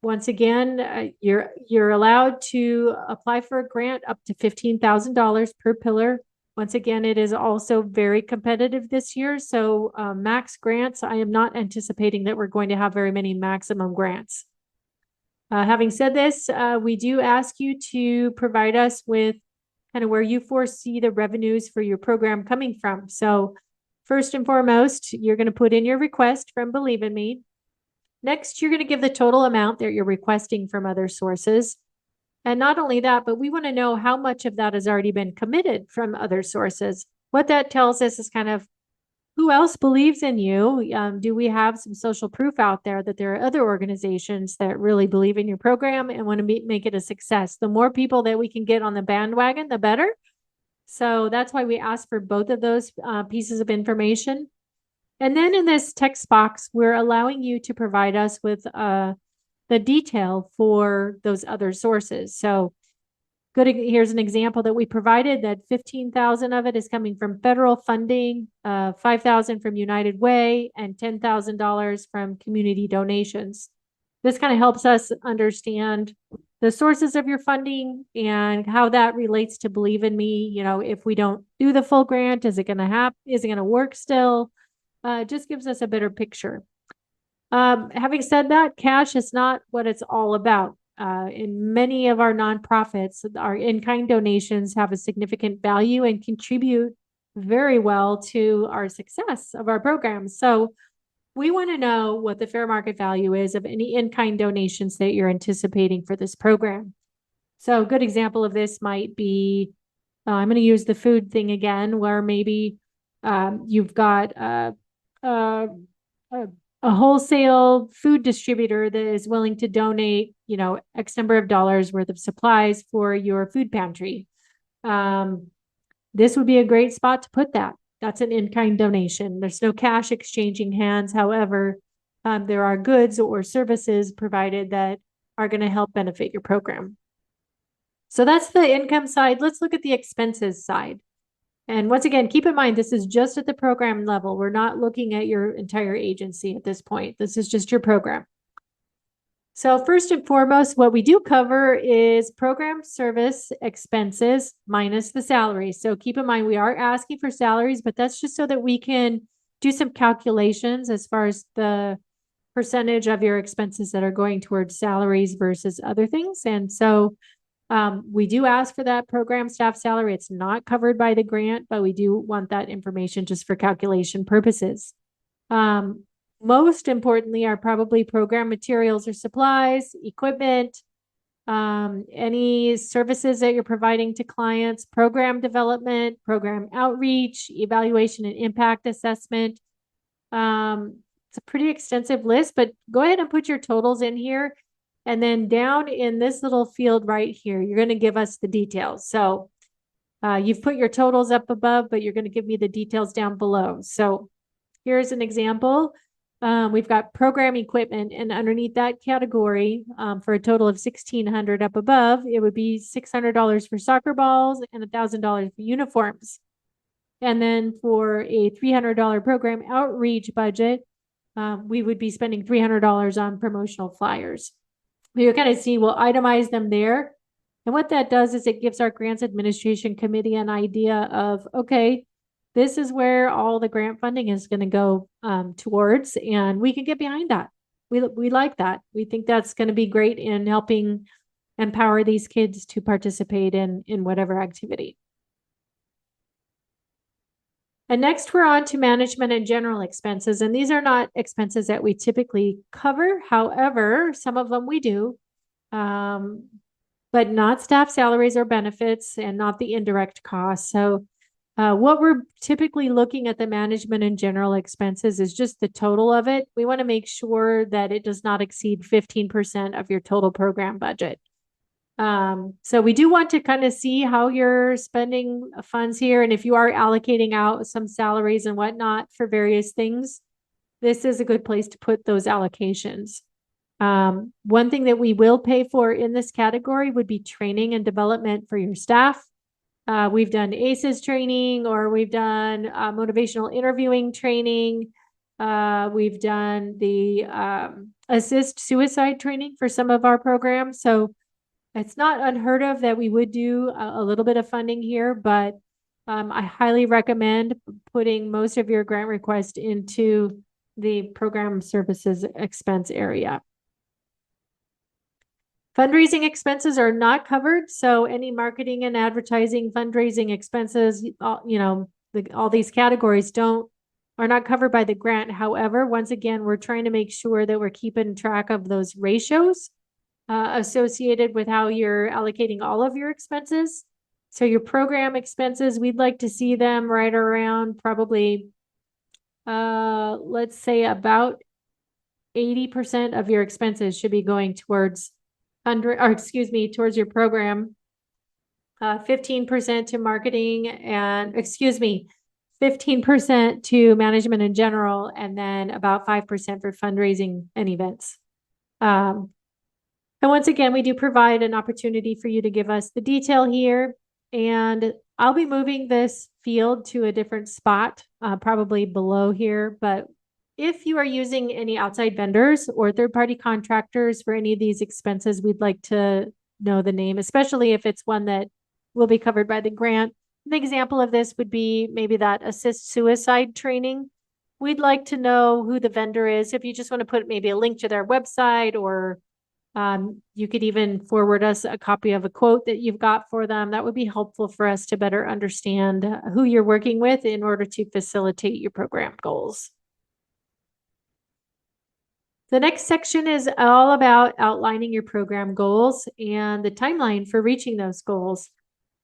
Once again, you're allowed to apply for a grant up to $15,000 per pillar. Once again, it is also very competitive this year. So max grants, I am not anticipating that we're going to have very many maximum grants. Having said this, we do ask you to provide us with kind of where you foresee the revenues for your program coming from. So first and foremost, you're going to put in your request from Believe in Me. Next, you're going to give the total amount that you're requesting from other sources. And not only that, but we want to know how much of that has already been committed from other sources. What that tells us is kind of who else believes in you? Do we have some social proof out there that there are other organizations that really believe in your program and want to make it a success? The more people that we can get on the bandwagon, the better. So that's why we ask for both of those pieces of information. And then in this text box, we're allowing you to provide us with the detail for those other sources. So here's an example that we provided, that 15,000 of it is coming from federal funding, 5,000 from United Way, and $10,000 from community donations. This kind of helps us understand the sources of your funding and how that relates to Believe in Me. You know, if we don't do the full grant, is it going to happen? Is it going to work still? Just gives us a better picture. Having said that, cash is not what it's all about. In many of our nonprofits, our in-kind donations have a significant value and contribute very well to our success of our programs. So we want to know what the fair market value is of any in-kind donations that you're anticipating for this program. So a good example of this might be, I'm going to use the food thing again, where maybe you've got a wholesale food distributor that is willing to donate, you know, X number of dollars worth of supplies for your food pantry. This would be a great spot to put that. That's an in-kind donation. There's no cash exchanging hands. However, there are goods or services provided that are going to help benefit your program. So that's the income side. Let's look at the expenses side. And once again, keep in mind, this is just at the program level. We're not looking at your entire agency at this point. This is just your program. So first and foremost, what we do cover is program service expenses minus the salaries. So keep in mind, we are asking for salaries, but that's just so that we can do some calculations as far as the percentage of your expenses that are going towards salaries versus other things. And so we do ask for that program staff salary. It's not covered by the grant, but we do want that information just for calculation purposes. Most importantly are probably program materials or supplies, equipment, any services that you're providing to clients, program development, program outreach, evaluation and impact assessment. It's a pretty extensive list, but go ahead and put your totals in here. And then down in this little field right here, you're going to give us the details. So you've put your totals up above, but you're going to give me the details down below. So here's an example. We've got program equipment, and underneath that category, for a total of $1,600 up above, it would be $600 for soccer balls and $1,000 for uniforms. And then for a $300 program outreach budget, we would be spending $300 on promotional flyers. You kind of see, we'll itemize them there. And what that does is it gives our grants administration committee an idea of, okay, this is where all the grant funding is going to go towards, and we can get behind that. We like that. We think that's going to be great in helping empower these kids to participate in whatever activity. And next we're on to management and general expenses. And these are not expenses that we typically cover. However, some of them we do, but not staff salaries or benefits and not the indirect costs. So what we're typically looking at the management and general expenses is just the total of it. We want to make sure that it does not exceed 15% of your total program budget. So we do want to kind of see how you're spending funds here. And if you are allocating out some salaries and whatnot for various things, this is a good place to put those allocations. One thing that we will pay for in this category would be training and development for your staff. We've done ACEs training, or we've done motivational interviewing training. We've done the assist suicide training for some of our programs. So it's not unheard of that we would do a little bit of funding here, but I highly recommend putting most of your grant request into the program services expense area. Fundraising expenses are not covered. So any marketing and advertising, fundraising expenses, you know, all these categories are not covered by the grant. However, once again, we're trying to make sure that we're keeping track of those ratios associated with how you're allocating all of your expenses. So your program expenses, we'd like to see them right around probably let's say about 80% of your expenses should be going towards towards your program. 15% to marketing and 15% to management in general, and then about 5% for fundraising and events. And once again, we do provide an opportunity for you to give us the detail here. And I'll be moving this field to a different spot, probably below here. But if you are using any outside vendors or third-party contractors for any of these expenses, we'd like to know the name, especially if it's one that will be covered by the grant. An example of this would be maybe that assist suicide training. We'd like to know who the vendor is. If you just want to put maybe a link to their website, or you could even forward us a copy of a quote that you've got for them. That would be helpful for us to better understand who you're working with in order to facilitate your program goals. The next section is all about outlining your program goals and the timeline for reaching those goals.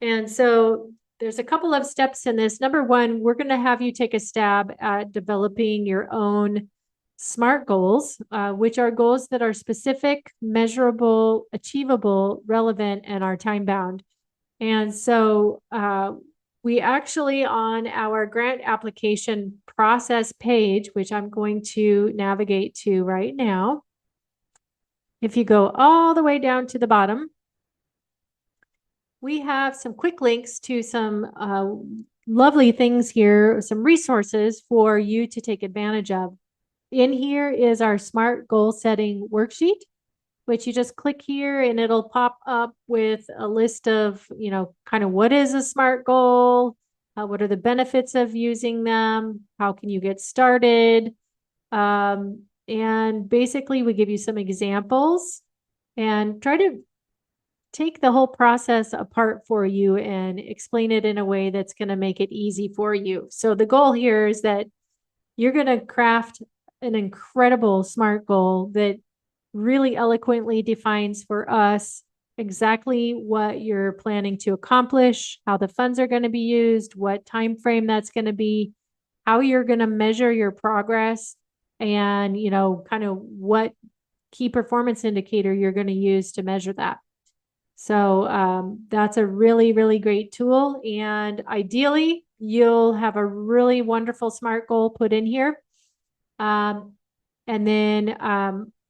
And so there's a couple of steps in this. Number one, we're going to have you take a stab at developing your own SMART goals, which are goals that are specific, measurable, achievable, relevant, and are time bound. And so we actually, on our grant application process page, which I'm going to navigate to right now, if you go all the way down to the bottom, we have some quick links to some lovely things here, some resources for you to take advantage of. In here is our SMART goal setting worksheet, which you just click here and it'll pop up with a list of, kind of what is a SMART goal? What are the benefits of using them? How can you get started? And basically we give you some examples and try to take the whole process apart for you and explain it in a way that's going to make it easy for you. So the goal here is that you're going to craft an incredible SMART goal that really eloquently defines for us exactly what you're planning to accomplish, how the funds are going to be used, what time frame that's going to be, how you're going to measure your progress, and kind of what key performance indicator you're going to use to measure that. So that's a really, really great tool. And ideally, you'll have a really wonderful SMART goal put in here. And then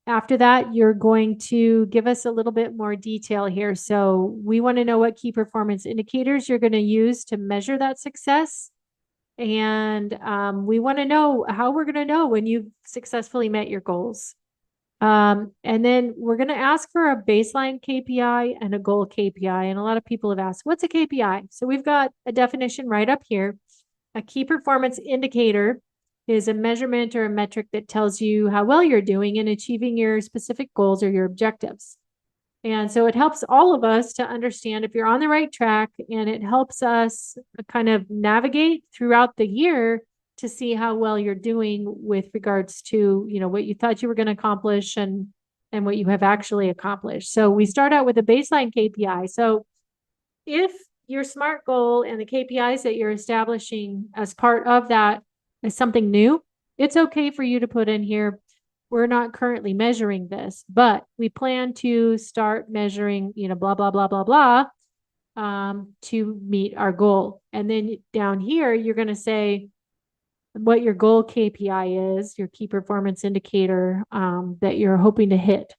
after that, you're going to give us a little bit more detail here. So we want to know what key performance indicators you're going to use to measure that success. And we want to know how we're going to know when you've successfully met your goals. And then we're going to ask for a baseline KPI and a goal KPI. And a lot of people have asked, what's a KPI? So we've got a definition right up here. A key performance indicator is a measurement or a metric that tells you how well you're doing in achieving your specific goals or your objectives. And so it helps all of us to understand if you're on the right track, and it helps us kind of navigate throughout the year to see how well you're doing with regards to, what you thought you were going to accomplish and what you have actually accomplished. So we start out with a baseline KPI. So if your SMART goal and the KPIs that you're establishing as part of that is something new, it's okay for you to put in here, we're not currently measuring this, but we plan to start measuring, blah, blah, blah, blah, blah, to meet our goal. And then down here, you're going to say what your goal KPI is, your key performance indicator that you're hoping to hit.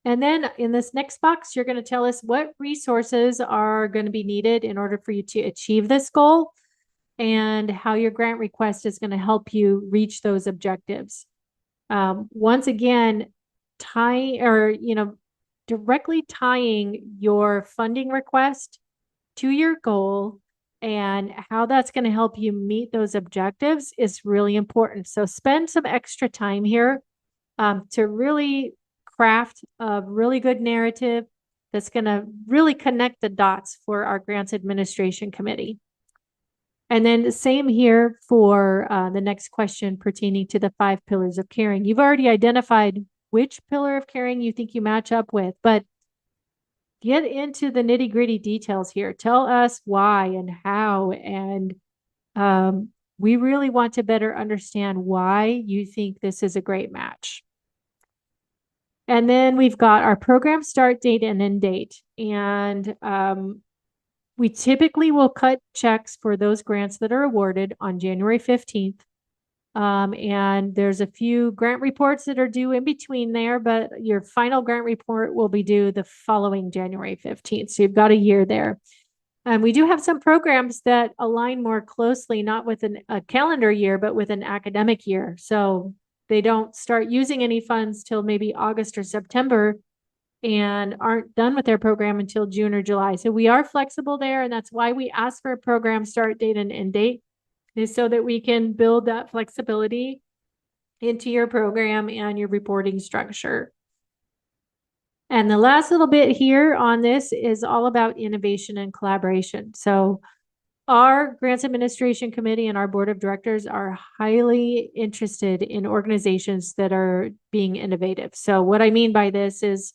And then in this next box, you're going to tell us what resources are going to be needed in order for you to achieve this goal, and how your grant request is going to help you reach those objectives. Once again, directly tying your funding request to your goal and how that's going to help you meet those objectives is really important. So spend some extra time here to really craft a really good narrative that's going to really connect the dots for our grants administration committee. And then the same here for the next question pertaining to the 5 pillars of caring. You've already identified which pillar of caring you think you match up with, but get into the nitty-gritty details here. Tell us why and how, and We really want to better understand why you think this is a great match. And then we've got our program start date and end date. And we typically will cut checks for those grants that are awarded on January 15th. And there's a few grant reports that are due in between there, but your final grant report will be due the following January 15th. So you've got a year there. And we do have some programs that align more closely, not with a calendar year, but with an academic year. So they don't start using any funds till maybe August or September and aren't done with their program until June or July. So we are flexible there. And that's why we ask for a program start date and end date, is so that we can build that flexibility into your program and your reporting structure. And the last little bit here on this is all about innovation and collaboration. So our Grants Administration Committee and our Board of Directors are highly interested in organizations that are being innovative. So what I mean by this is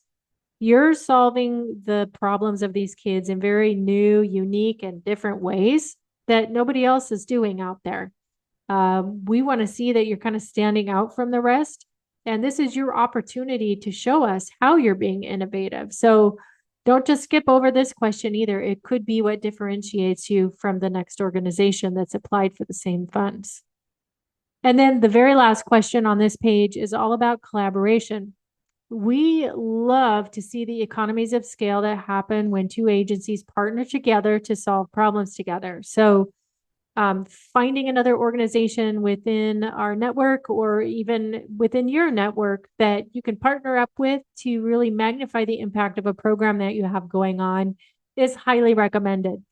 you're solving the problems of these kids in very new, unique, and different ways that nobody else is doing out there. We want to see that you're kind of standing out from the rest. And this is your opportunity to show us how you're being innovative. So don't just skip over this question either. It could be what differentiates you from the next organization that's applied for the same funds. And then the very last question on this page is all about collaboration. We love to see the economies of scale that happen when two agencies partner together to solve problems together. So finding another organization within our network or even within your network that you can partner up with to really magnify the impact of a program that you have going on is highly recommended.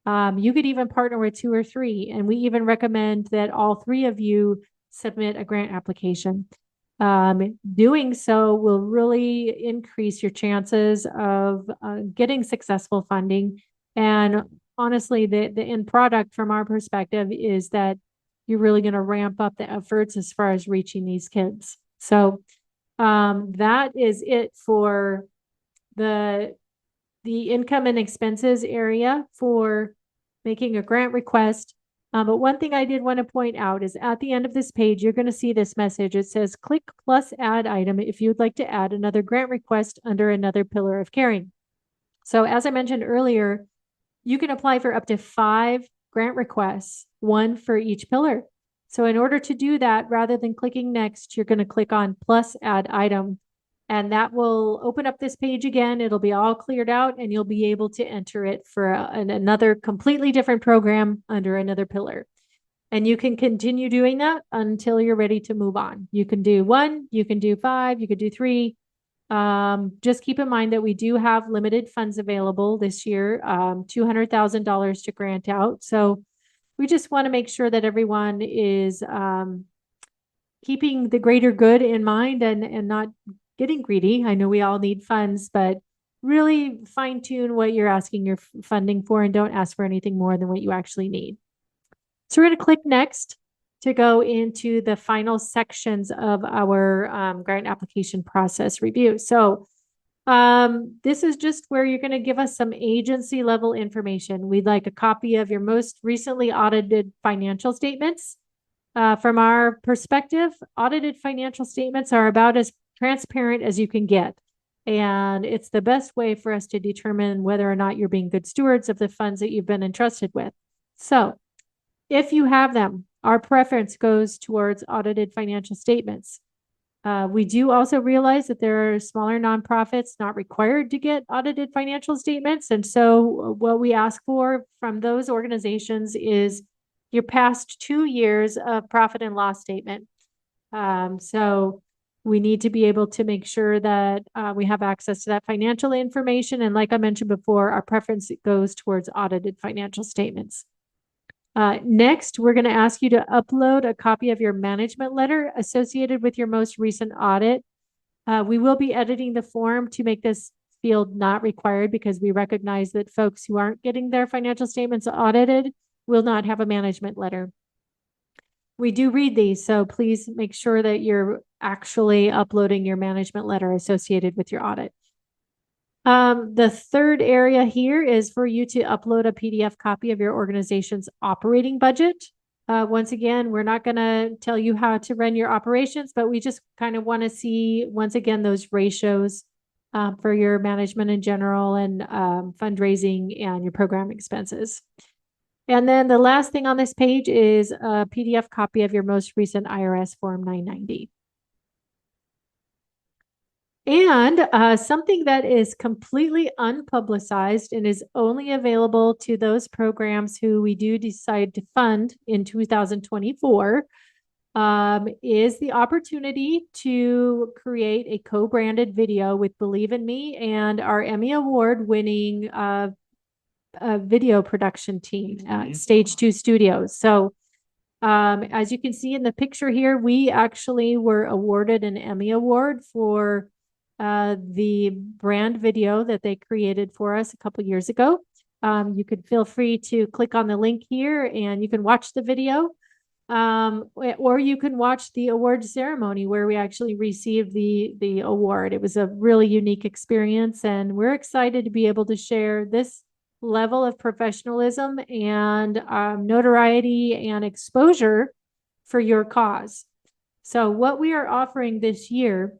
You could even partner with 2 or 3, and we even recommend that all 3 of you submit a grant application. Doing so will really increase your chances of getting successful funding. And honestly, the end product from our perspective is that you're really going to ramp up the efforts as far as reaching these kids. So that is it for the income and expenses area for making a grant request. But one thing I did want to point out is at the end of this page, you're going to see this message. It says, click plus add item if you would like to add another grant request under another pillar of caring. So as I mentioned earlier, you can apply for up to 5 grant requests, 1 for each pillar. So in order to do that, rather than clicking next, you're going to click on plus add item, and that will open up this page again. It'll be all cleared out and you'll be able to enter it for another completely different program under another pillar. And you can continue doing that until you're ready to move on. You can do 1, you can do 5, you could do 3. Just keep in mind that we do have limited funds available this year, $200,000 to grant out. So we just want to make sure that everyone is keeping the greater good in mind and not getting greedy. I know we all need funds, but really fine tune what you're asking your funding for and don't ask for anything more than what you actually need. So we're going to click next to go into the final sections of our grant application process review. So this is just where you're going to give us some agency level information. We'd like a copy of your most recently audited financial statements. From our perspective, audited financial statements are about as transparent as you can get. And it's the best way for us to determine whether or not you're being good stewards of the funds that you've been entrusted with. So if you have them, our preference goes towards audited financial statements. We do also realize that there are smaller nonprofits not required to get audited financial statements. And so what we ask for from those organizations is your past 2 years of profit and loss statement. So we need to be able to make sure that we have access to that financial information. And like I mentioned before, our preference goes towards audited financial statements. Next, we're going to ask you to upload a copy of your management letter associated with your most recent audit. We will be editing the form to make this field not required because we recognize that folks who aren't getting their financial statements audited will not have a management letter. We do read these, so please make sure that you're actually uploading your management letter associated with your audit. The third area here is for you to upload a PDF copy of your organization's operating budget. Once again, we're not going to tell you how to run your operations, but we just kind of want to see, once again, those ratios for your management in general and fundraising and your program expenses. And then the last thing on this page is a PDF copy of your most recent IRS Form 990. And something that is completely unpublicized and is only available to those programs who we do decide to fund in 2024 is the opportunity to create a co-branded video with Believe in Me and our Emmy Award winning video production team at Stage 2 Studios. So as you can see in the picture here, we actually were awarded an Emmy Award for the brand video that they created for us a couple years ago. You could feel free to click on the link here and you can watch the video. Or you can watch the award ceremony where we actually received the award. It was a really unique experience, and we're excited to be able to share this level of professionalism and notoriety and exposure for your cause. So what we are offering this year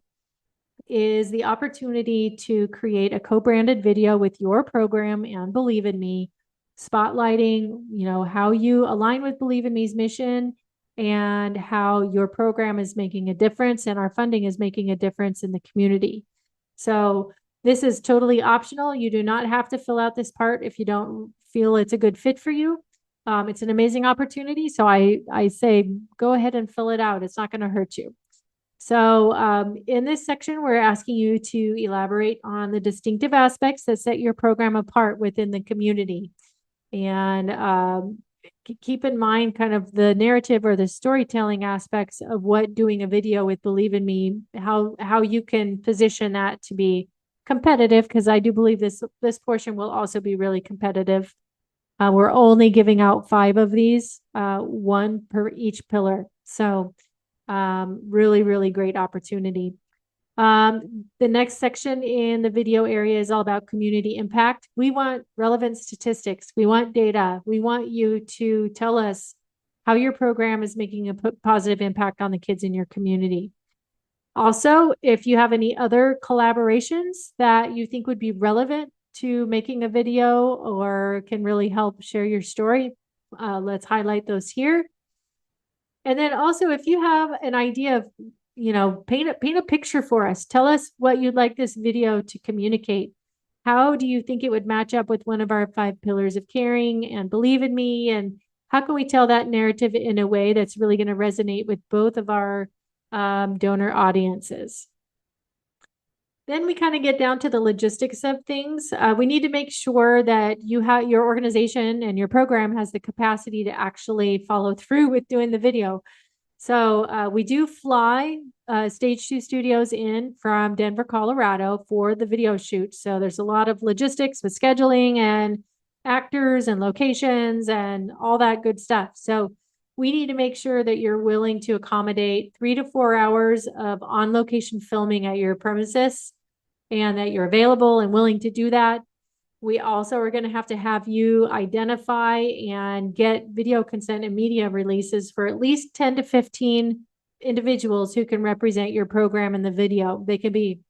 is the opportunity to create a co-branded video with your program and Believe in Me, spotlighting, how you align with Believe in Me's mission and how your program is making a difference and our funding is making a difference in the community. So this is totally optional. You do not have to fill out this part if you don't feel it's a good fit for you. It's an amazing opportunity. So I say, go ahead and fill it out. It's not going to hurt you. So in this section, we're asking you to elaborate on the distinctive aspects that set your program apart within the community. And keep in mind kind of the narrative or the storytelling aspects of what doing a video with Believe in Me, how you can position that to be competitive, because I do believe this portion will also be really competitive. We're only giving out 5 of these, 1 per each pillar. So really, really great opportunity. The next section in the video area is all about community impact. We want relevant statistics. We want data. We want you to tell us how your program is making a positive impact on the kids in your community. Also, if you have any other collaborations that you think would be relevant to making a video or can really help share your story, let's highlight those here. And then also, if you have an idea of, paint a picture for us. Tell us what you'd like this video to communicate. How do you think it would match up with one of our 5 pillars of caring and Believe in Me? And how can we tell that narrative in a way that's really going to resonate with both of our donor audiences? Then we kind of get down to the logistics of things. We need to make sure that your organization and your program has the capacity to actually follow through with doing the video. So we do fly Stage 2 Studios in from Denver, Colorado for the video shoot. So there's a lot of logistics with scheduling and actors and locations and all that good stuff. So we need to make sure that you're willing to accommodate 3 to 4 hours of on-location filming at your premises and that you're available and willing to do that. We also are going to have you identify and get video consent and media releases for at least 10 to 15 individuals who can represent your program in the video. They can be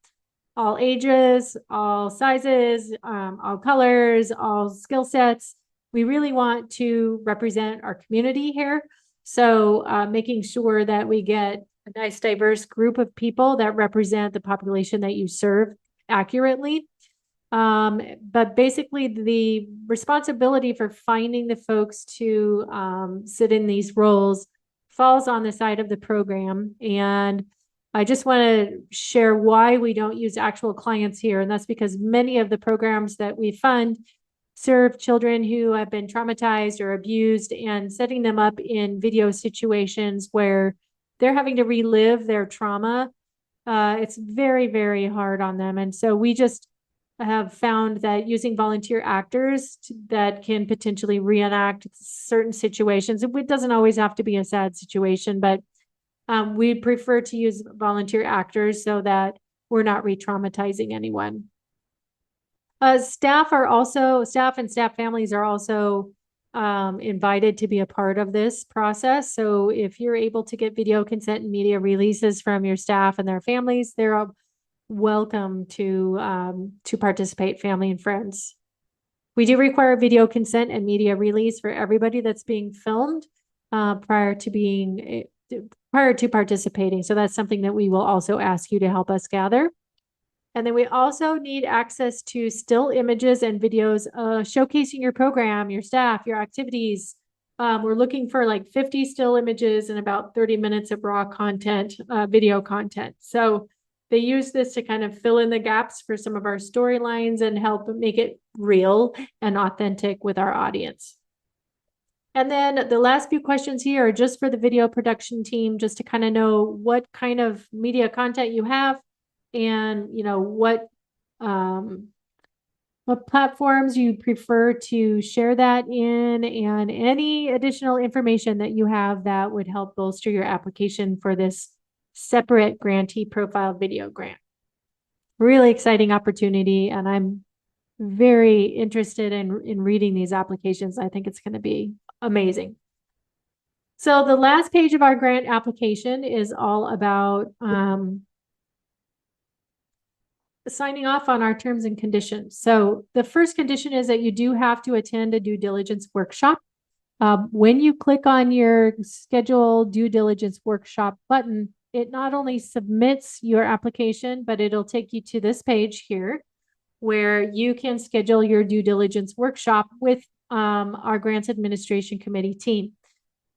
all ages, all sizes, all colors, all skill sets. We really want to represent our community here. So making sure that we get a nice diverse group of people that represent the population that you serve accurately. But basically the responsibility for finding the folks to sit in these roles falls on the side of the program. And I just want to share why we don't use actual clients here. And that's because many of the programs that we fund serve children who have been traumatized or abused, and setting them up in video situations where they're having to relive their trauma. It's very, very hard on them. And so we just have found that using volunteer actors that can potentially reenact certain situations, it doesn't always have to be a sad situation, but we prefer to use volunteer actors so that we're not re-traumatizing anyone. Staff and staff families are also invited to be a part of this process. So if you're able to get video consent and media releases from your staff and their families, they're welcome to participate, family and friends. We do require video consent and media release for everybody that's being filmed prior to participating. So that's something that we will also ask you to help us gather. And then we also need access to still images and videos showcasing your program, your staff, your activities. We're looking for like 50 still images and about 30 minutes of raw content, video content. So they use this to kind of fill in the gaps for some of our storylines and help make it real and authentic with our audience. And then the last few questions here are just for the video production team, just to kind of know what kind of media content you have and, you know, what platforms you prefer to share that in, and any additional information that you have that would help bolster your application for this separate grantee profile video grant. Really exciting opportunity, and I'm very interested in reading these applications. I think it's going to be amazing. So the last page of our grant application is all about signing off on our terms and conditions. So the first condition is that you do have to attend a due diligence workshop. When you click on your schedule due diligence workshop button, it not only submits your application, but it'll take you to this page here where you can schedule your due diligence workshop with our grants administration committee team.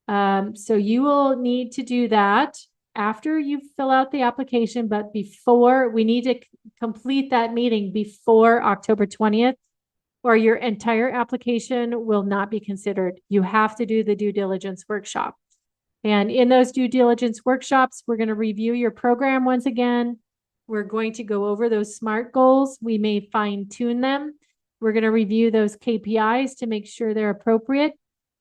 So you will need to do that after you fill out the application, but before we need to complete that meeting before October 20th, or your entire application will not be considered. You have to do the due diligence workshop. And in those due diligence workshops, we're going to review your program once again. We're going to go over those SMART goals. We may fine tune them. We're going to review those KPIs to make sure they're appropriate.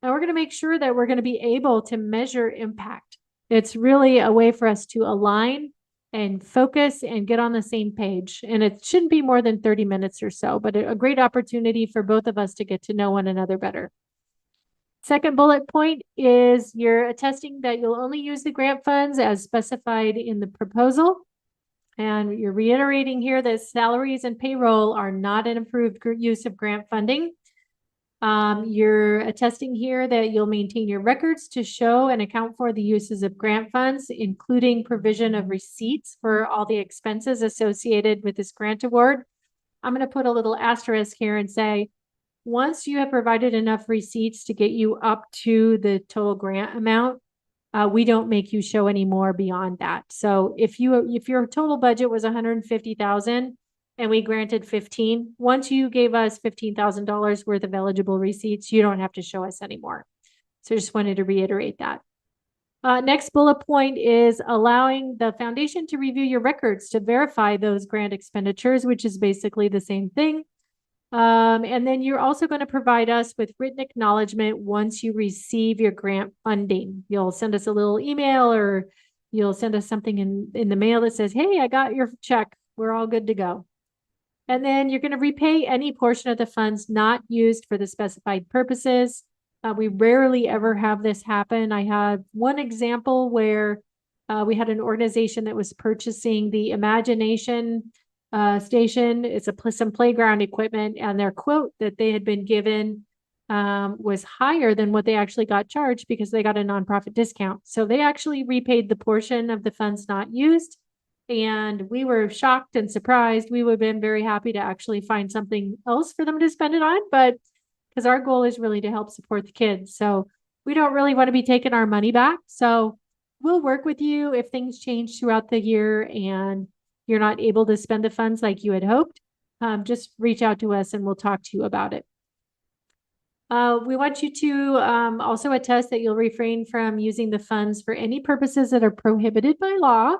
And we're going to make sure that we're going to be able to measure impact. It's really a way for us to align and focus and get on the same page. And it shouldn't be more than 30 minutes or so, but a great opportunity for both of us to get to know one another better. Second bullet point is you're attesting that you'll only use the grant funds as specified in the proposal. And you're reiterating here that salaries and payroll are not an approved use of grant funding. You're attesting here that you'll maintain your records to show and account for the uses of grant funds, including provision of receipts for all the expenses associated with this grant award. I'm going to put a little asterisk here and say, once you have provided enough receipts to get you up to the total grant amount, we don't make you show any more beyond that. So if your total budget was $150,000 and we granted 15, once you gave us $15,000 worth of eligible receipts, you don't have to show us anymore. So just wanted to reiterate that. Next bullet point is allowing the foundation to review your records to verify those grant expenditures, which is basically the same thing. And then you're also going to provide us with written acknowledgement once you receive your grant funding. You'll send us a little email or you'll send us something in the mail that says, hey, I got your check. We're all good to go. And then you're going to repay any portion of the funds not used for the specified purposes. We rarely ever have this happen. I have one example where we had an organization that was purchasing the Imagination station. It's some playground equipment, and their quote that they had been given was higher than what they actually got charged because they got a nonprofit discount. So they actually repaid the portion of the funds not used. And we were shocked and surprised. We would have been very happy to actually find something else for them to spend it on, but because our goal is really to help support the kids. So we don't really want to be taking our money back. So we'll work with you if things change throughout the year and you're not able to spend the funds like you had hoped. Just reach out to us and we'll talk to you about it. We want you to also attest that you'll refrain from using the funds for any purposes that are prohibited by law,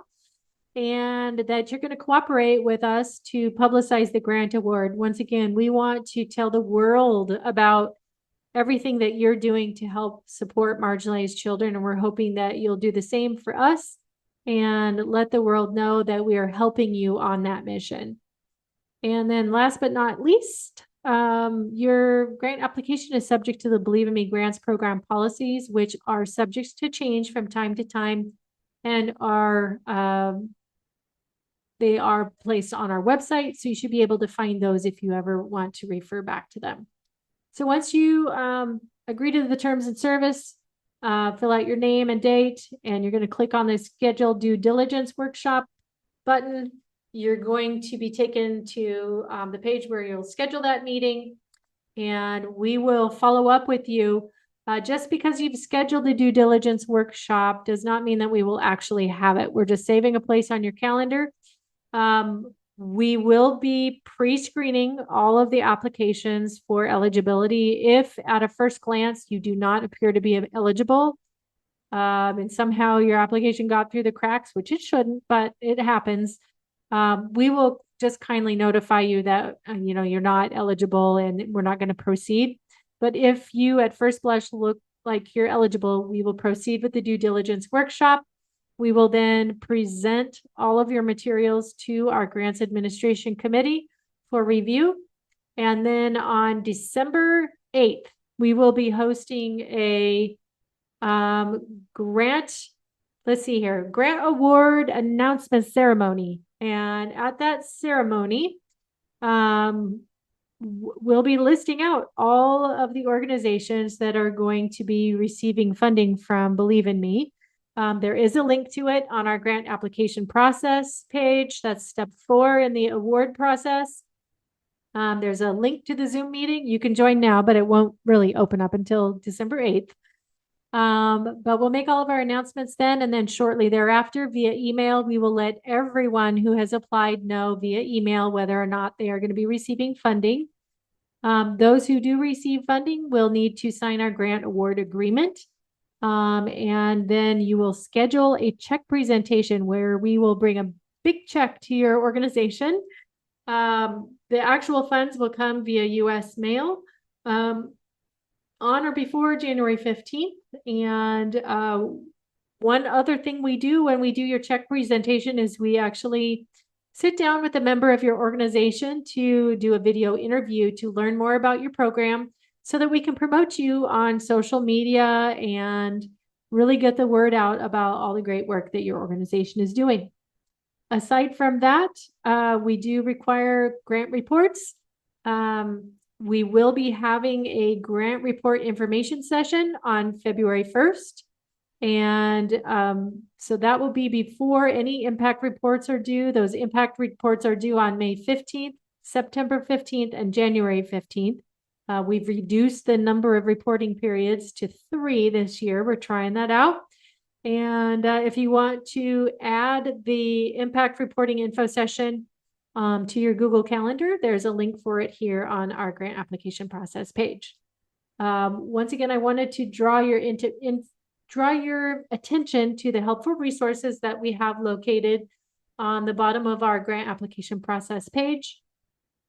and that you're going to cooperate with us to publicize the grant award. Once again, we want to tell the world about everything that you're doing to help support marginalized children, and we're hoping that you'll do the same for us and let the world know that we are helping you on that mission. And then last but not least, Your grant application is subject to the Believe in Me Grants Program policies, which are subject to change from time to time and they are placed on our website. So you should be able to find those if you ever want to refer back to them. So once you agree to the terms and service, fill out your name and date, and you're going to click on the schedule due diligence workshop button. You're going to be taken to the page where you'll schedule that meeting, and we will follow up with you. Just because you've scheduled a due diligence workshop does not mean that we will actually have it. We're just saving a place on your calendar. We will be pre-screening all of the applications for eligibility. If at a first glance you do not appear to be eligible, and somehow your application got through the cracks, which it shouldn't, but it happens, we will just kindly notify you that you're not eligible and we're not going to proceed. But if you at first blush look like you're eligible, we will proceed with the due diligence workshop. We will then present all of your materials to our grants administration committee for review. And then on December 8th, we will be hosting a grant award announcement ceremony. And at that ceremony, we'll be listing out all of the organizations that are going to be receiving funding from Believe in Me. There is a link to it on our grant application process page. That's step 4 in the award process. There's a link to the Zoom meeting. You can join now, but it won't really open up until December 8th. But we'll make all of our announcements then, and then shortly thereafter via email, we will let everyone who has applied know via email whether or not they are going to be receiving funding. Those who do receive funding will need to sign our grant award agreement. And then you will schedule a check presentation where we will bring a big check to your organization. The actual funds will come via US mail on or before January 15th. And one other thing we do when we do your check presentation is we actually sit down with a member of your organization to do a video interview to learn more about your program, so that we can promote you on social media and really get the word out about all the great work that your organization is doing. Aside from that, we do require grant reports. We will be having a grant report information session on February 1st. And so that will be before any impact reports are due. Those impact reports are due on May 15th, September 15th, and January 15th. We've reduced the number of reporting periods to 3 this year. We're trying that out. And if you want to add the impact reporting info session to your Google Calendar, there's a link for it here on our grant application process page. Once again, I wanted to draw your attention to the helpful resources that we have located on the bottom of our grant application process page.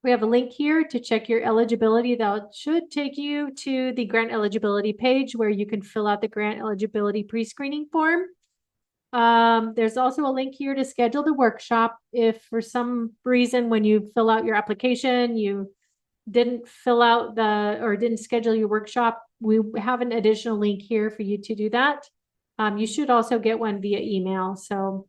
We have a link here to check your eligibility. That should take you to the grant eligibility page where you can fill out the grant eligibility pre-screening form. There's also a link here to schedule the workshop. If for some reason when you fill out your application, you didn't didn't schedule your workshop, we have an additional link here for you to do that. You should also get one via email. So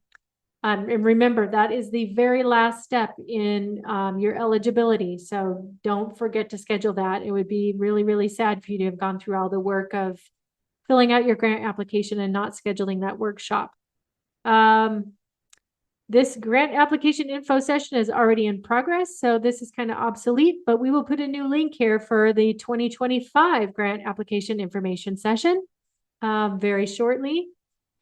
and remember, that is the very last step in your eligibility. So don't forget to schedule that. It would be really, really sad for you to have gone through all the work of filling out your grant application and not scheduling that workshop. This grant application info session is already in progress, so this is kind of obsolete, but we will put a new link here for the 2025 grant application information session very shortly.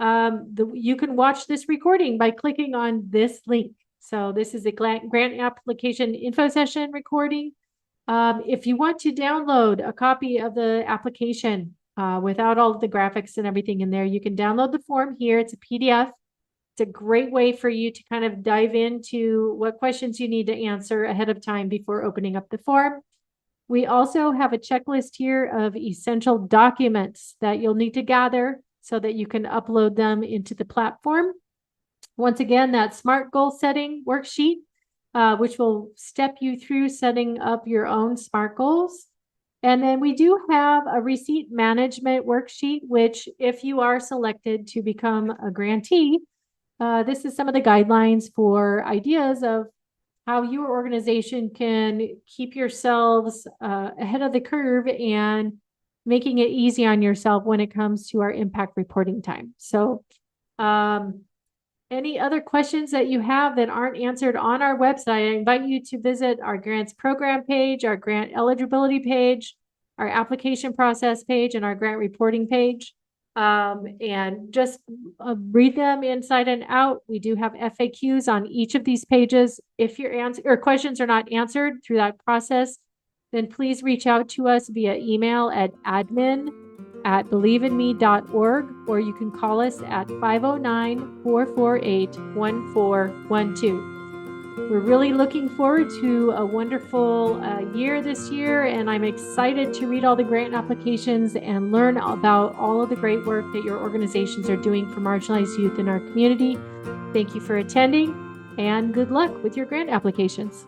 You can watch this recording by clicking on this link. So this is a grant application info session recording. If you want to download a copy of the application without all of the graphics and everything in there, you can download the form here. It's a PDF. It's a great way for you to kind of dive into what questions you need to answer ahead of time before opening up the form. We also have a checklist here of essential documents that you'll need to gather so that you can upload them into the platform. Once again, that SMART goal setting worksheet which will step you through setting up your own SMART goals. And then we do have a receipt management worksheet, which if you are selected to become a grantee, this is some of the guidelines for ideas of how your organization can keep yourselves ahead of the curve and making it easy on yourself when it comes to our impact reporting time. So any other questions that you have that aren't answered on our website, I invite you to visit our grants program page, our grant eligibility page, our application process page, and our grant reporting page. And just read them inside and out. We do have FAQs on each of these pages. If your answer or questions are not answered through that process, then please reach out to us via email at admin@believein.me.org, or you can call us at 509-448-1412. We're really looking forward to a wonderful year this year, and I'm excited to read all the grant applications and learn about all of the great work that your organizations are doing for marginalized youth in our community. Thank you for attending, and good luck with your grant applications.